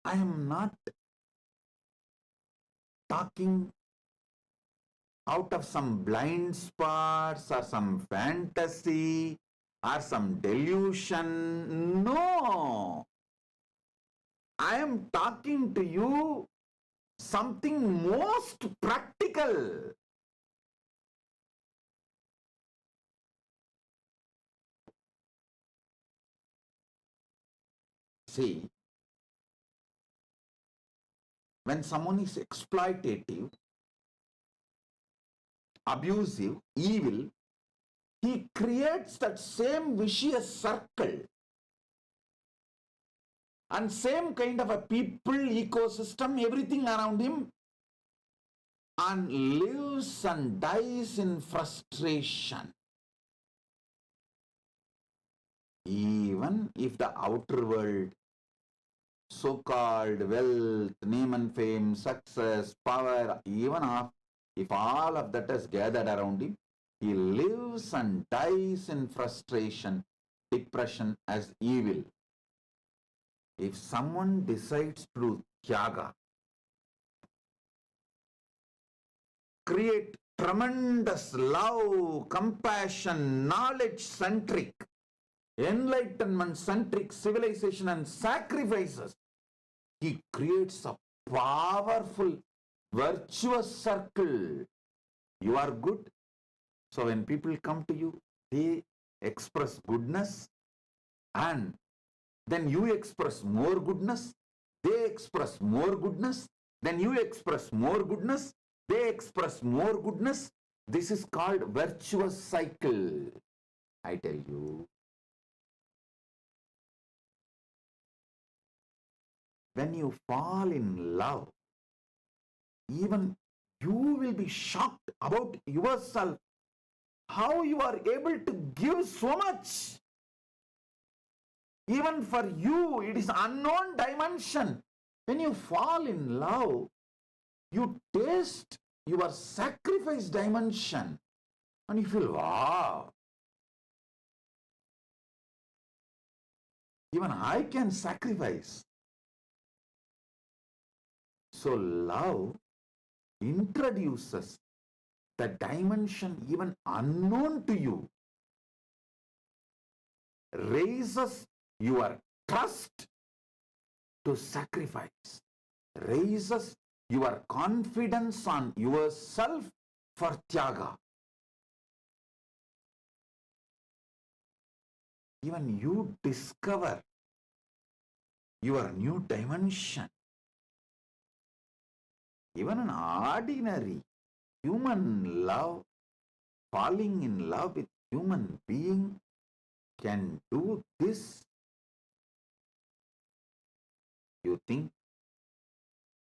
I am not talking out of some blind spots or some fantasy or some delusion. No. I am talking to you something most practical. See, when someone is exploitative, abusive, evil, he creates that same vicious circle and same kind of a people, ecosystem, everything around him, and lives and dies in frustration. Even if the outer world, so-called wealth, name and fame, success, power, even if all of that is gathered around him, he lives and dies in frustration, depression as evil. If someone decides to do tyaga, create tremendous love, compassion, knowledge-centric, enlightenment-centric civilization and sacrifices, he creates a powerful, virtuous circle. You are good. So when people come to you, they express goodness, and then you express more goodness, they express more goodness, then you express more goodness, they express more goodness. This is called virtuous cycle. I tell you. When you fall in love, even you will be shocked about yourself. how you are able to give so much. Even for you, it is unknown dimension. When you fall in love, you taste your sacrifice dimension and you feel, wow, even I can sacrifice. So love introduces the dimension even unknown to you, raises your trust to sacrifice, raises your confidence on yourself for tyaga. Even you discover your new dimension. Even an ordinary human love, falling in love with human being can do this. You think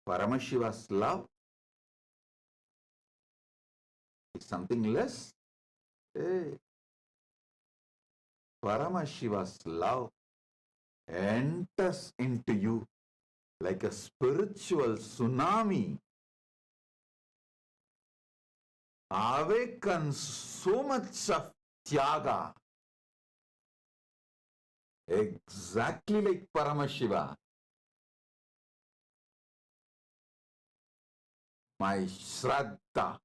Paramashiva's love is something less? Hey, Paramashiva's love enters into you like a spiritual tsunami, awakens so much of tyaga, exactly like Paramashiva. My Shraddha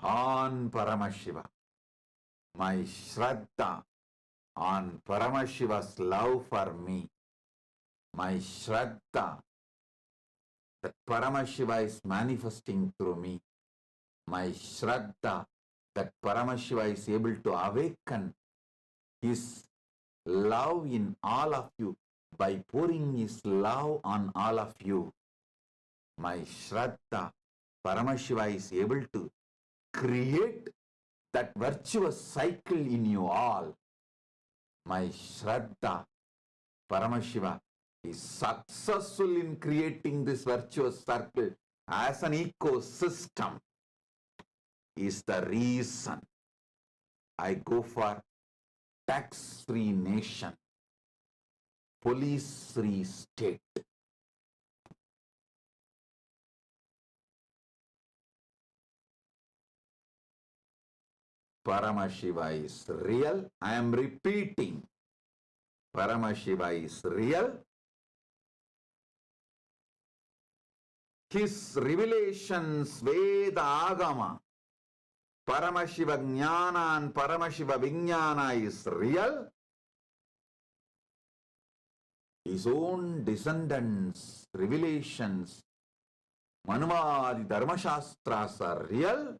on Paramashiva, my Shraddha on Paramashiva's love for me, my Shraddha that Paramashiva is manifesting through me, my Shraddha that Paramashiva is able to awaken his love in all of you by pouring his love on all of you. My Shraddha, Paramashiva is able to create that virtuous cycle in you all. My Shraddha, Paramashiva is successful in creating this virtuous circle as an ecosystem. Is the reason I go for tax-free nation, police-free state. Paramashiva is real. I am repeating. Paramashiva is real. His revelations, Veda Agama, Paramashiva Jnana and Paramashiva Vijnana is real. His own descendants, revelations, Manuvadi Dharmashastras are real.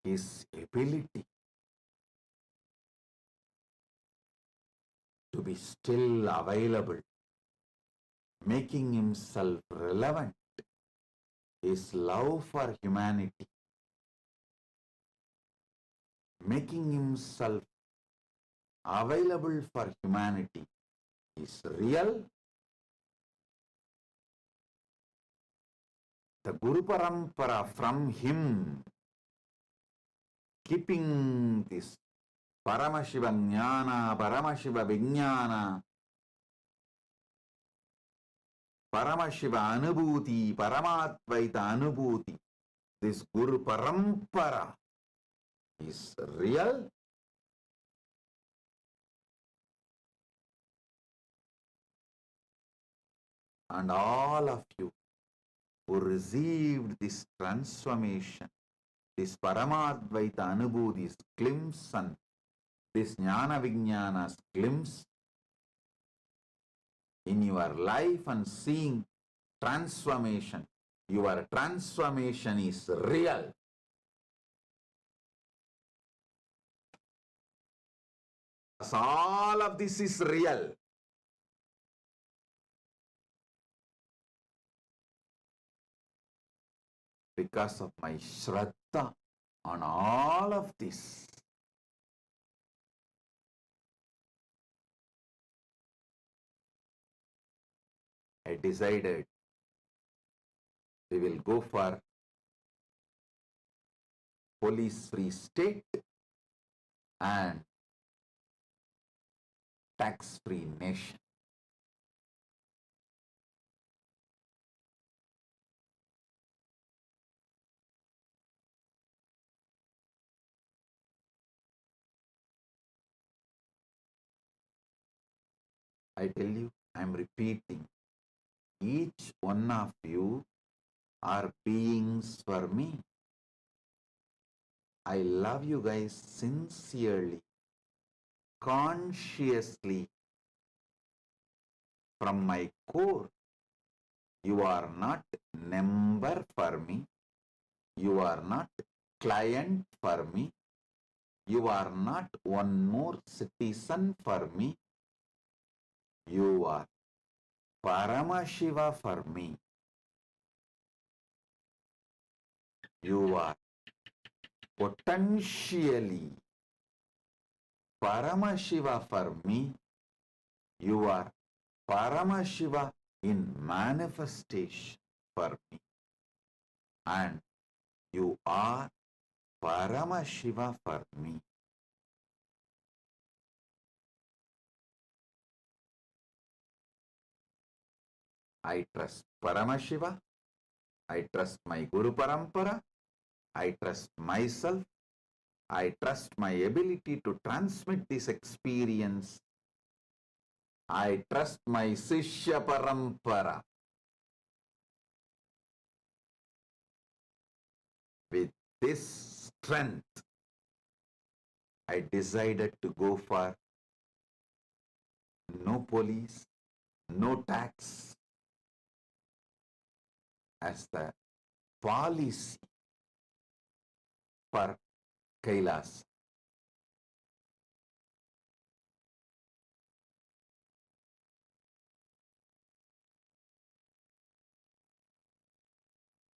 His ability to be still available, making himself relevant, his love for humanity, making himself available for humanity is real. The Guru Parampara from him, keeping this Paramashiva Jnana, Paramashiva Vijnana, Paramashiva Anubhuti, Paramatvaita Anubhuti, this Guru Parampara is real. And all of you who received this transformation, this Paramadvaita Anubhuti's glimpse and this Jnana Vijnana's glimpse in your life and seeing transformation, your transformation is real. All of this is real. Because of my Shraddha on all of this. I decided we will go for police-free state and tax-free nation. I tell you, I am repeating, each one of you are beings for me. I love you guys sincerely, consciously, from my core. You are not number for me. You are not client for me. You are not one more citizen for me. You are Paramashiva for me. You are potentially Paramashiva for me. You are Paramashiva in manifestation for me. And you are Paramashiva for me. I trust Paramashiva. I trust my Guru Parampara. I trust myself. I trust my ability to transmit this experience. I trust my Sishya Parampara. With this strength, I decided to go for no police, no tax as the policy for Kailas.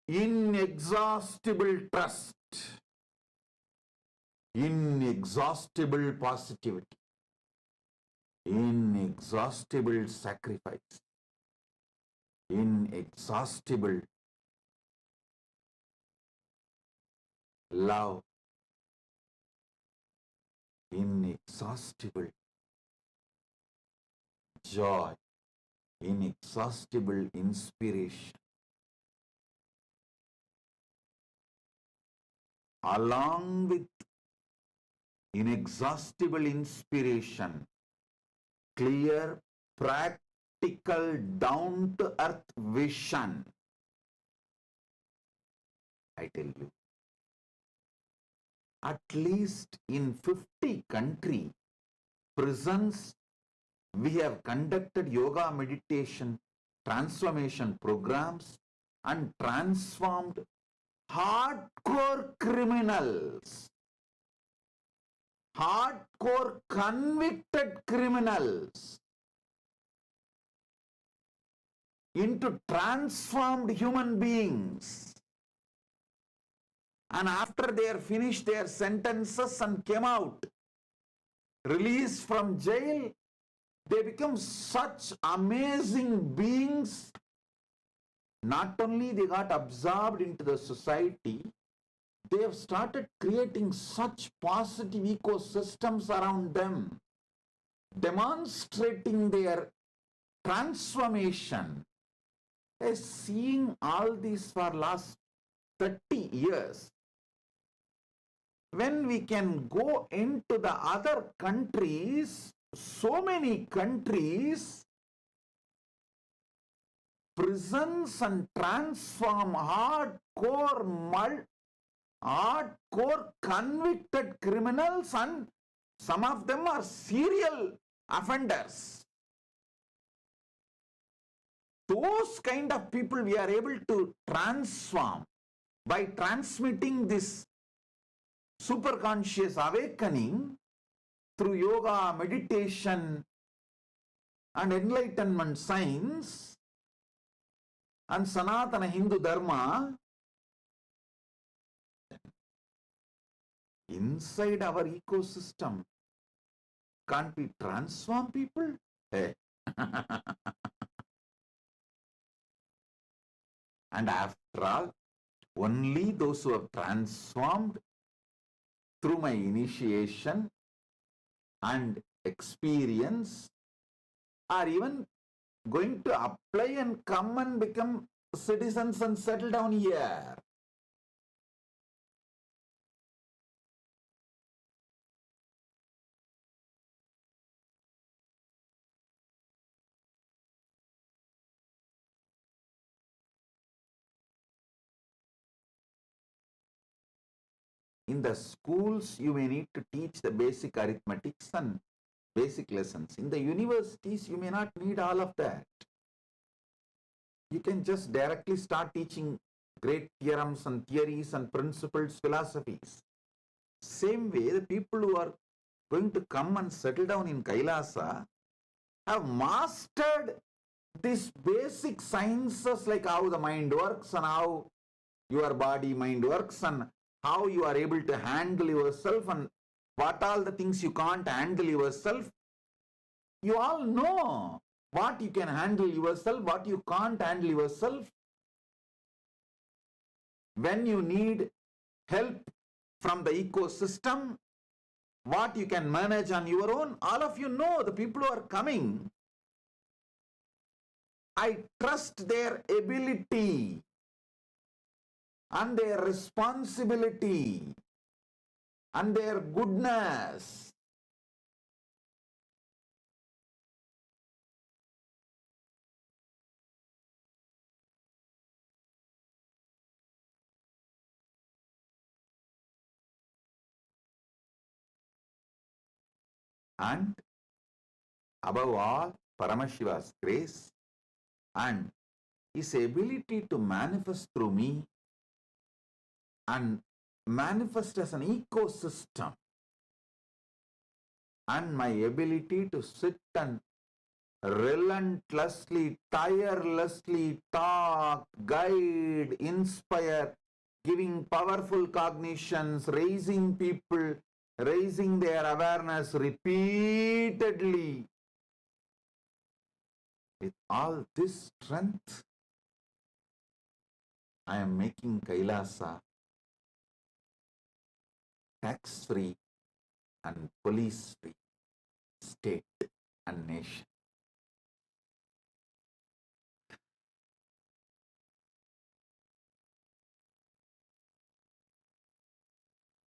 Inexhaustible trust, inexhaustible positivity, inexhaustible sacrifice, inexhaustible love, inexhaustible joy, inexhaustible inspiration. Along with inexhaustible inspiration, clear, practical, down-to-earth vision. I tell you, at least in 50 countries, prisons, we have conducted yoga, meditation, transformation programs and transformed hardcore criminals, hardcore convicted criminals into transformed human beings. And after they are finished their sentences and came out, released from jail, they become such amazing beings. Not only they got absorbed into the society, they have started creating such positive ecosystems around them, demonstrating their transformation. Seeing all this for last 30 years, when we can go into the other countries, so many countries, prisons and transform hardcore convicted criminals, and some of them are serial offenders. Those kind of people we are able to transform by transmitting this superconscious awakening through yoga, meditation and enlightenment science and Sanatana Hindu Dharma. Inside our ecosystem, can't we transform people? Hey. And after all, only those who have transformed through my initiation and experience are even going to apply and come and become citizens and settle down here. In the schools, you may need to teach the basic arithmetics and basic lessons. In the universities, you may not need all of that. You can just directly start teaching great theorems and theories and principles, philosophies. Same way, the people who are going to come and settle down in Kailasa have mastered these basic sciences like how the mind works and how your body mind works and how you are able to handle yourself and what all the things you can't handle yourself. You all know what you can handle yourself, what you can't handle yourself. When you need help from the ecosystem, what you can manage on your own, all of you know, the people who are coming. I trust their ability and their responsibility and their goodness. And above all, Paramashiva's grace and his ability to manifest through me and manifest as an ecosystem, and my ability to sit and relentlessly, tirelessly talk, guide, inspire, giving powerful cognitions, raising people, raising their awareness repeatedly. With all this strength, I am making Kailasa tax-free and police-free state and nation.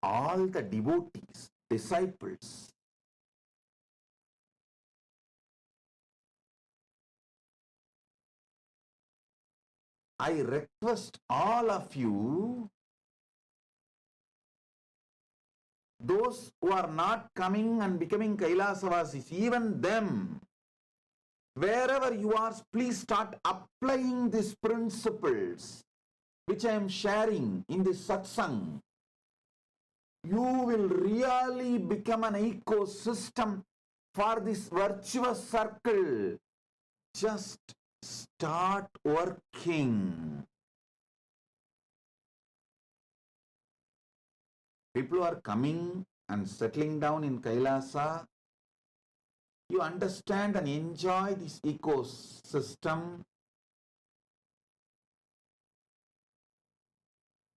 All the devotees, disciples, I request all of you, those who are not coming and becoming Kailasavasis, even them, wherever you are, please start applying these principles which I am sharing in this satsang. You will really become an ecosystem for this virtuous circle. Just start working. People who are coming and settling down in Kailasa, you understand and enjoy this ecosystem.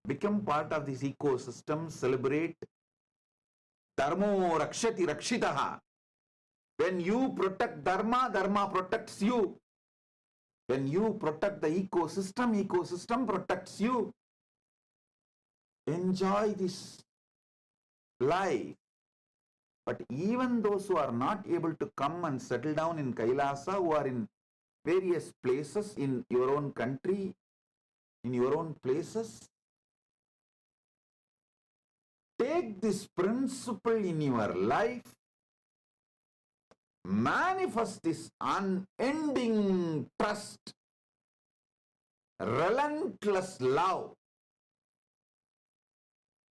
Become part of this ecosystem, celebrate. Dharmo rakshati rakshitaha. When you protect Dharma, Dharma protects you. When you protect the ecosystem, ecosystem protects you. Enjoy this life. But even those who are not able to come and settle down in Kailasa, who are in various places in your own country, in your own places, take this principle in your life, manifest this unending trust, relentless love,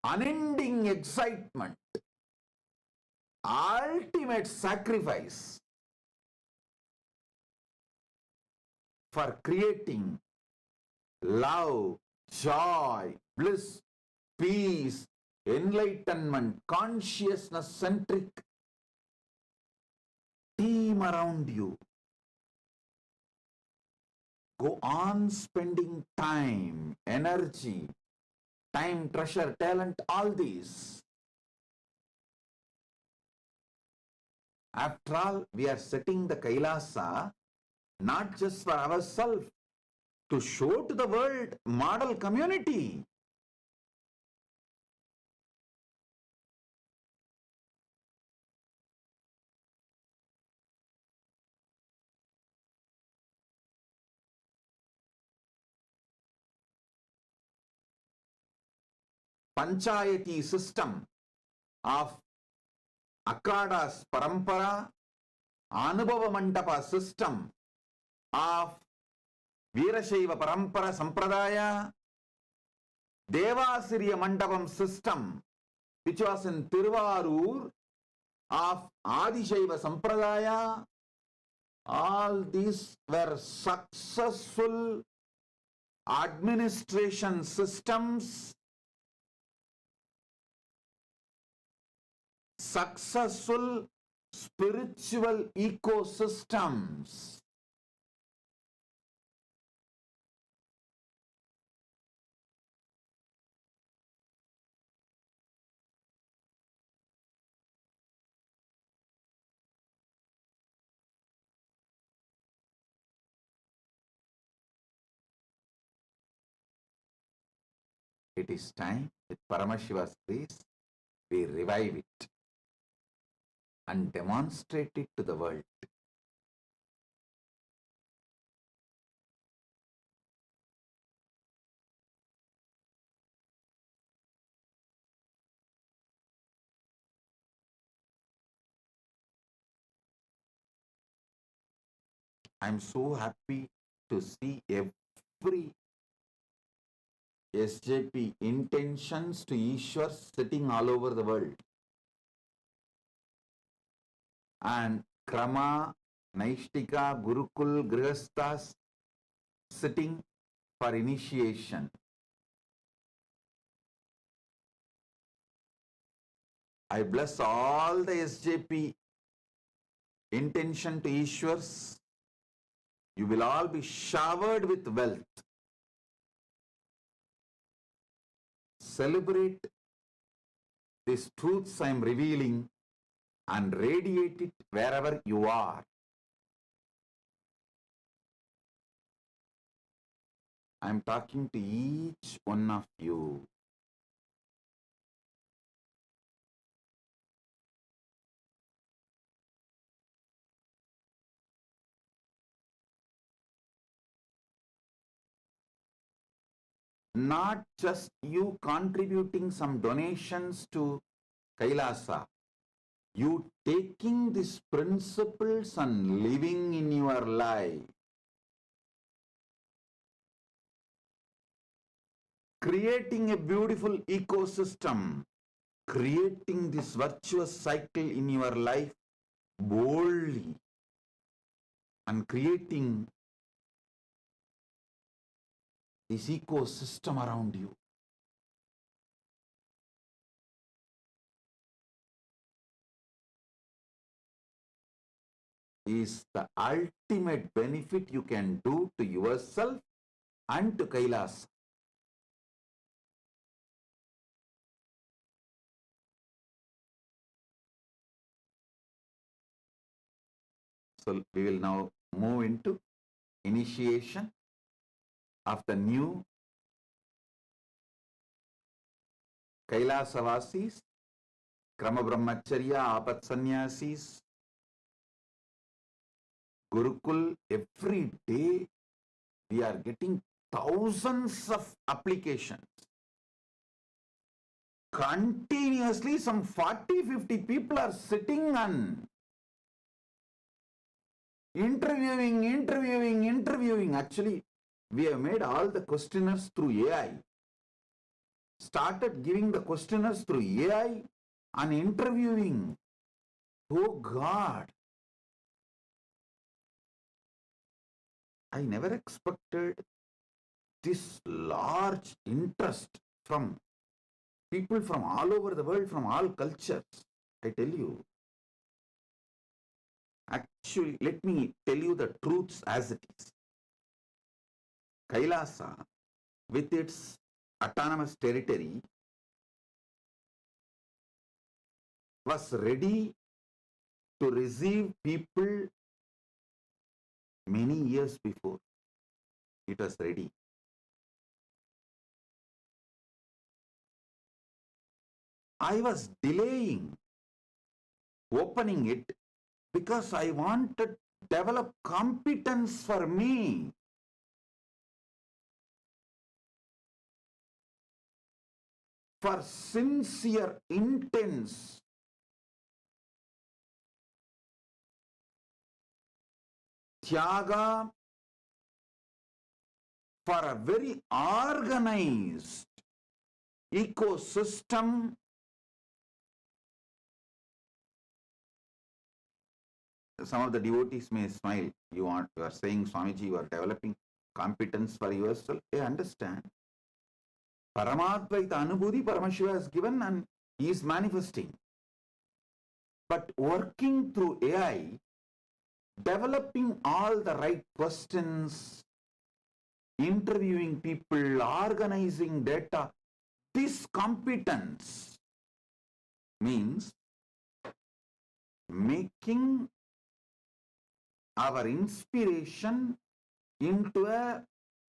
unending excitement, ultimate sacrifice for creating love, joy, bliss, peace, enlightenment, consciousness-centric team around you. go on spending time, energy, time, treasure, talent, all these. After all, we are setting the Kailasa not just for ourselves, to show to the world model community. Panchayati system of Akhadas Parampara, Anubhava Mandapa system of Veerashaiva Parampara Sampradaya, Devasiriya Mandapam system, which was in Tiruvarur of Adishaiva Sampradaya, all these were successful administration systems, successful spiritual ecosystems. It is time, with Paramashiva's grace, we revive it and demonstrate it to the world. I am so happy to see every SJP intentions to Ishwar sitting all over the world. And Krama, Naishtika, Gurukul, Grihasthas sitting for initiation. I bless all the SJP intention to Ishwars. You will all be showered with wealth. Celebrate these truths I am revealing and radiate it wherever you are. I am talking to each one of you. Not just you contributing some donations to Kailasa, you taking these principles and living in your life. Creating a beautiful ecosystem, creating this virtuous cycle in your life boldly, and creating this ecosystem around you. Is the ultimate benefit you can do to yourself and to Kailas. So we will now move into initiation of the new Kailasavasis, Krama Brahmacharya, Apat Sannyasis, Gurukul. Every day we are getting thousands of applications. Continuously some 40-50 people are sitting and interviewing. Actually, we have made all the questionnaires through AI. Started giving the questionnaires through AI and interviewing. Oh God! I never expected this large interest from people from all over the world, from all cultures. I tell you. Actually, let me tell you the truths as it is. Kailasa, with its autonomous territory, was ready to receive people many years before. It was ready. I was delaying opening it because I wanted to develop competence for me. For sincere, intense Tyaga, for a very organized ecosystem. Some of the devotees may smile. You are saying, Swamiji, you are developing competence for yourself. I understand. Paramadvaita Anubhuti Paramashiva has given and he is manifesting. But working through AI, developing all the right questions, interviewing people, organizing data, this competence means making our inspiration into a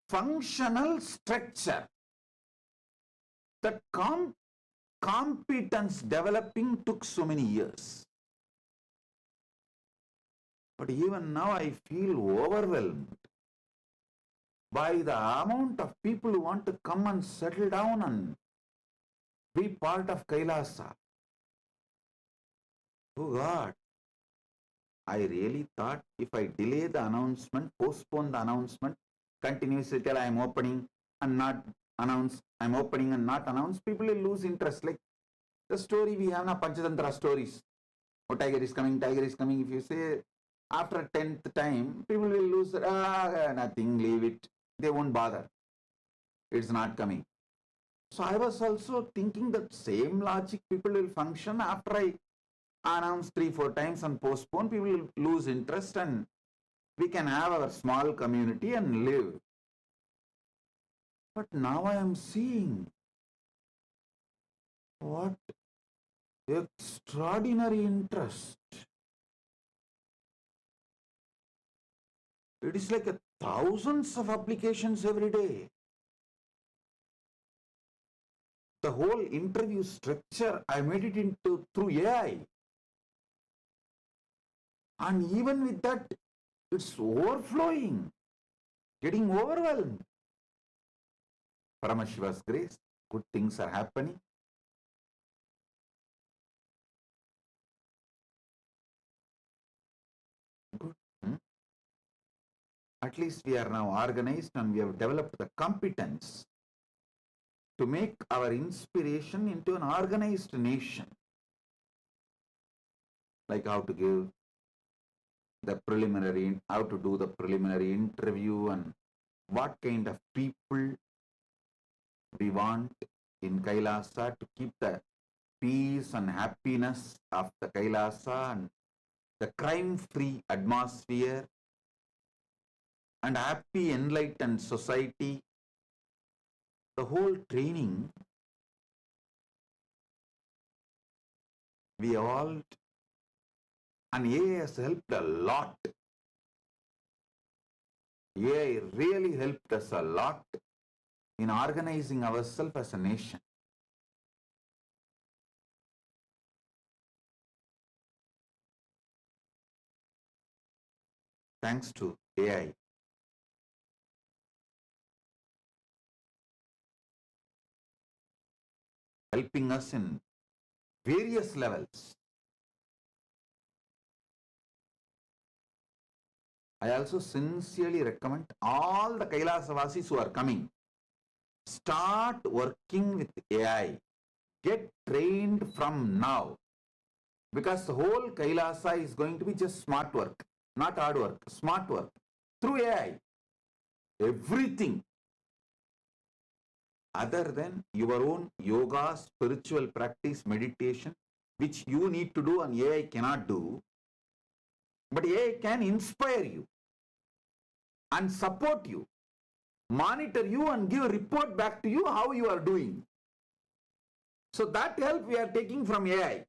functional structure. That competence developing took so many years. But even now I feel overwhelmed by the amount of people who want to come and settle down and be part of Kailasa. Oh God, I really thought if I delay the announcement, postpone the announcement, continuously tell I am opening and not announce, I am opening and not announce, people will lose interest. Like the story we have now, Panchatantra stories. Oh, tiger is coming, tiger is coming. If you say after 10th time, people will lose, nothing, leave it. They won't bother. It's not coming. So I was also thinking that same logic people will function after I announce 3-4 times and postpone, people will lose interest and we can have our small community and live. But now I am seeing what extraordinary interest. It is like thousands of applications every day. The whole interview structure, I made it into through AI. And even with that, it's overflowing, getting overwhelmed. Paramashiva's grace, good things are happening. Good. At least we are now organized and we have developed the competence to make our inspiration into an organized nation. Like how to give the preliminary, how to do the preliminary interview and what kind of people we want in Kailasa to keep the peace and happiness of the Kailasa and the crime-free atmosphere and happy enlightened society. The whole training we all, and AI has helped a lot. AI really helped us a lot in organizing ourselves as a nation. Thanks to AI. Helping us in various levels. I also sincerely recommend all the Kailasavasis who are coming, start working with AI. Get trained from now. Because the whole Kailasa is going to be just smart work, not hard work, smart work. Through AI. Everything. Other than your own yoga, spiritual practice, meditation, which you need to do and AI cannot do, but AI can inspire you and support you. monitor you and give a report back to you how you are doing. So that help we are taking from AI.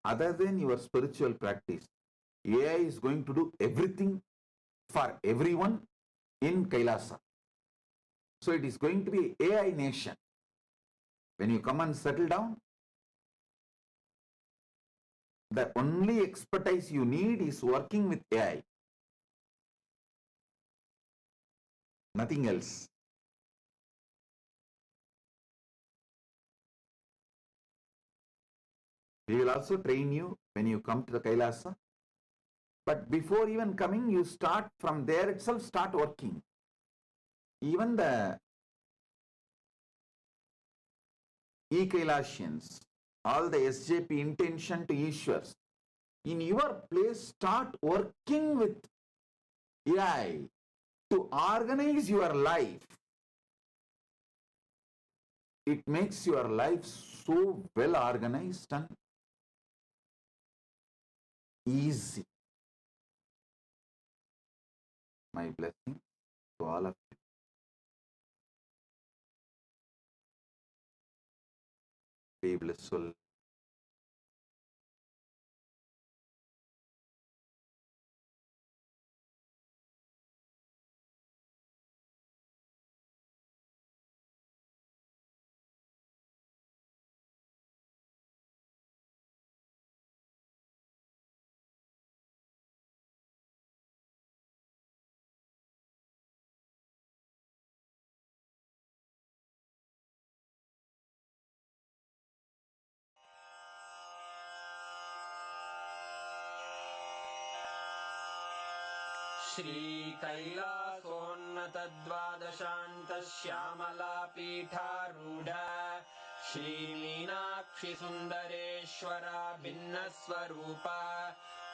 Other than your spiritual practice, AI is going to do everything for everyone in Kailasa. So it is going to be AI nation. When you come and settle down, the only expertise you need is working with AI. Nothing else. We will also train you when you come to the Kailasa. But before even coming, you start from there itself, start working. Even the E-Kailasians, all the SJP intention to Ishwars, in your place, start working with AI to organize your life. It makes your life so well organized and easy. My blessing to all of you. Be blissful. श्रीकैलासोन्नतद्वादशान्तश्यामलापीठारूढ श्रीमीनाक्षिसुन्दरेश्वरा भिन्नस्वरूप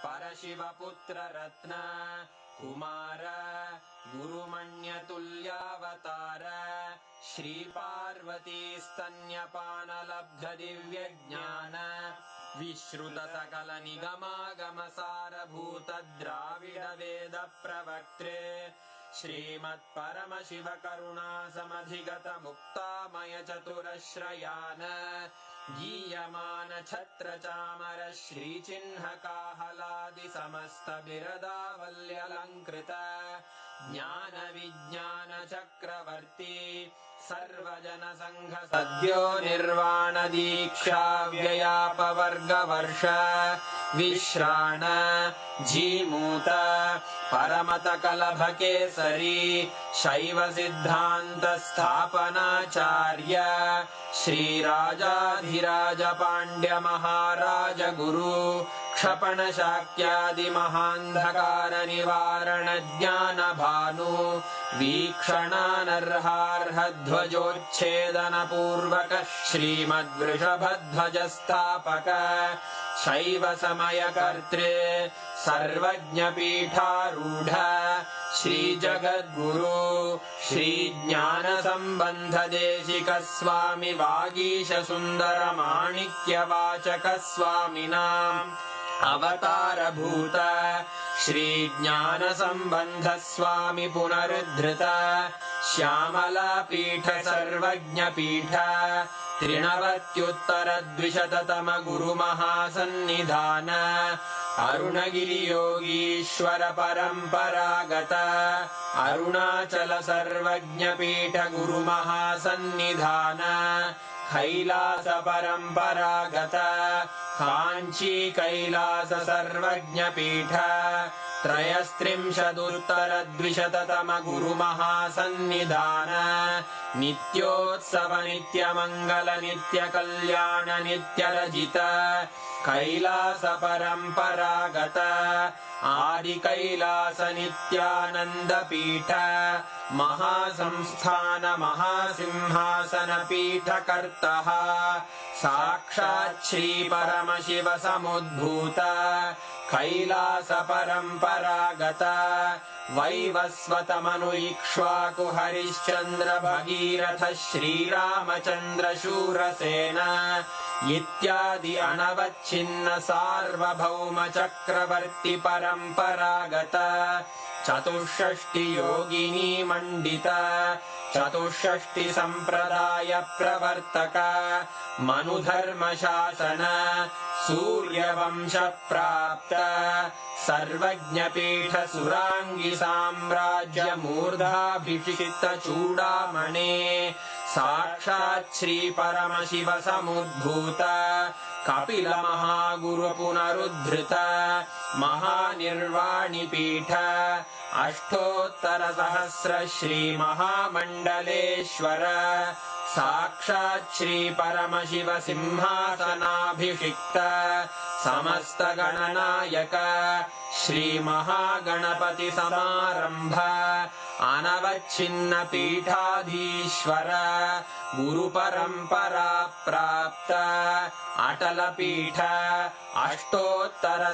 परशिवपुत्ररत्न Kumar गुरुमण्यतुल्यावतार श्रीपार्वतीस्तन्यपानलब्धदिव्यज्ञान विश्रुतसकलनिगमागमसारभूतद्राविडवेदप्रवक्त्रे श्रीमत्परमशिवकरुणासमधिगतमुक्तामयचतुरश्रयान् गीयमानछत्रचामर श्रीचिह्नकाहलादिसमस्तबिरदावल्यलङ्कृत ज्ञानविज्ञानचक्रवर्ती सर्वजनसङ्घ सद्यो निर्वाणदीक्षा व्ययापवर्गवर्ष विश्राण जीमूत परमतकलभकेसरी शैवसिद्धान्तस्थापनाचार्य श्रीराजाधिराजपाण्ड्यमहाराजगुरु क्षपणशाक्यादिमहान्धकारनिवारणज्ञानभानु वीक्षणानर्हार्हध्वजोच्छेदनपूर्वक श्रीमद्वृषभध्वजस्थापक शैवसमयकर्त्रे सर्वज्ञपीठारूढ श्रीजगद्गुरु श्रीज्ञानसम्बन्धदेशिकस्वामि वागीशसुन्दरमाणिक्यवाचकस्वामिनाम् अवतारभूत श्रीज्ञानसम्बन्धस्वामि पुनरुद्धृत श्यामलापीठ सर्वज्ञपीठ त्रिनवत्युत्तरद्विशततम गुरुमहासन्निधान अरुणगिरियोगीश्वर परम्परागत अरुणाचल सर्वज्ञपीठ गुरुमहासन्निधान कैलास परम्परागत काञ्ची कैलास सर्वज्ञपीठ त्रयस्त्रिंशदुत्तरद्विशततम गुरुमहासन्निधान नित्योत्सव नित्यमङ्गल नित्यकल्याण नित्यरजित कैलास परम्परागत आदिकैलास नित्यानन्दपीठ महासंस्थान महासिंहासन पीठकर्तः साक्षात् श्री परमशिव समुद्भूत कैलास परम्परागत वैवस्वतमनु इक्ष्वाकु हरिश्चन्द्र भगीरथ श्रीरामचन्द्र शूरसेन इत्यादि अनवच्छिन्न सार्वभौम चक्रवर्ति परम्परागत चतुष्षष्टि योगिनी मण्डित चतुष्षष्टि सम्प्रदाय प्रवर्तक मनुधर्मशासन सूर्यवंश प्राप्त सर्वज्ञपीठ सुराङ्गी साम्राज्य मूर्धाभिषिक्त चूडामणे साक्षात् श्री परमशिव समुद्भूत कपिल महागुरु पुनरुद्धृत महानिर्वाणिपीठ अष्टोत्तर सहस्र श्री महामण्डलेश्वर साक्षात् श्री परमशिव सिंहासनाभिषिक्त समस्त गणनायक श्री महागणपति समारंभ अनवच्छिन्न पीठाधीश्वर गुरु परंपरा प्राप्त अटल पीठ अष्टोत्तर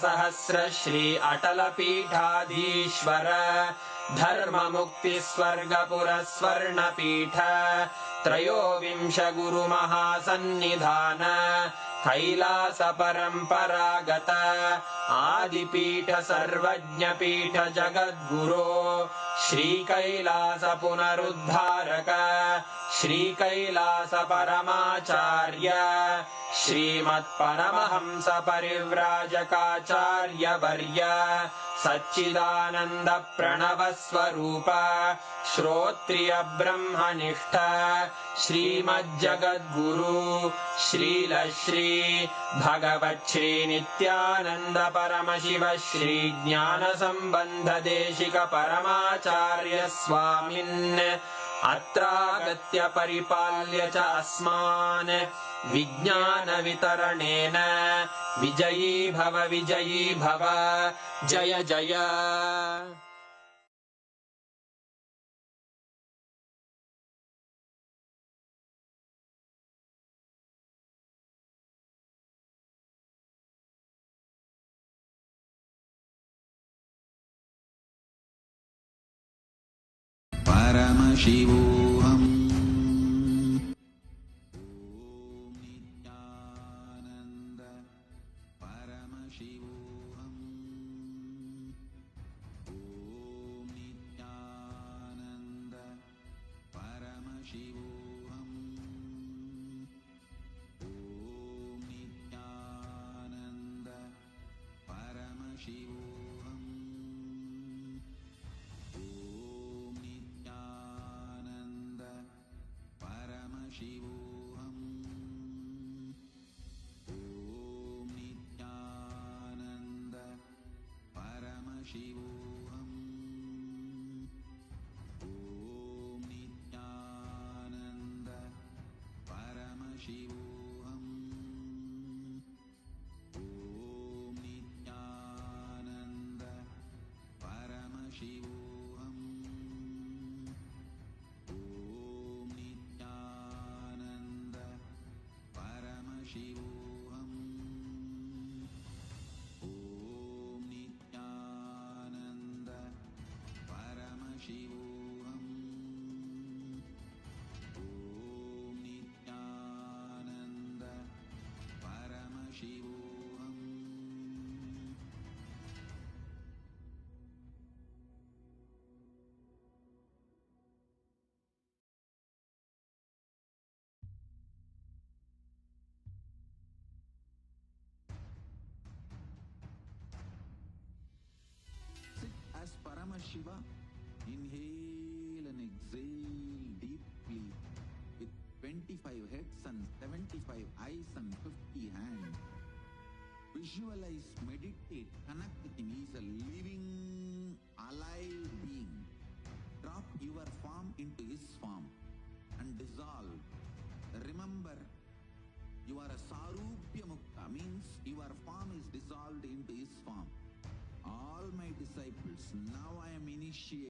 सहस्र श्री अटल पीठाधीश्वर धर्म मुक्ति स्वर्गपुर स्वर्ण पीठ त्रयोविंश गुरु महासन्निधान कैलास परंपरागत आदिपीठ सर्वज्ञ पीठ जगद्गुरो श्री कैलास पुनरुद्धारक श्री कैलास परमाचार्य श्रीमत्परमहंस परिव्राजकाचार्य वर्य सच्चिदानंद प्रणव स्वरूप श्रोत्रिय ब्रह्मनिष्ठ श्रीमज्जगद्गुरु श्रील श्री भगवत् श्री नित्यानंद परमशिव श्री ज्ञान संबंध देशिक परमाचार्य स्वामिन् अत्रागत्य परिपाल्य च अस्मान् विज्ञान वितरणेन विजयी भव जय जय परमशिवोऽहम् नित्यानन्द परमशिवोऽहम् नित्यानन्द परमशिवोऽहम् नित्यानन्द परमशिवोऽहम् शिवोऽहम् ॐ नित्यानन्द परमशिवोऽहम् ॐ नित्यानन्द परमशिवोऽहम् ॐ नित्यानन्द परमशिवोऽहम् शिवोऽहम् ॐ नित्यानन्द परमशिवोऽहम् ॐ नित्यानन्द परमशिवोऽहम् As Paramashiva, inhale and exhale deeply with 25 heads and 75 eyes and 50 hands. Visualize, meditate, connect with him. He is a living, alive being. Drop your form into his form and dissolve. Remember, you are a Sarupya Mukta, means your form is dissolved into his form. All my disciples, now I am initiating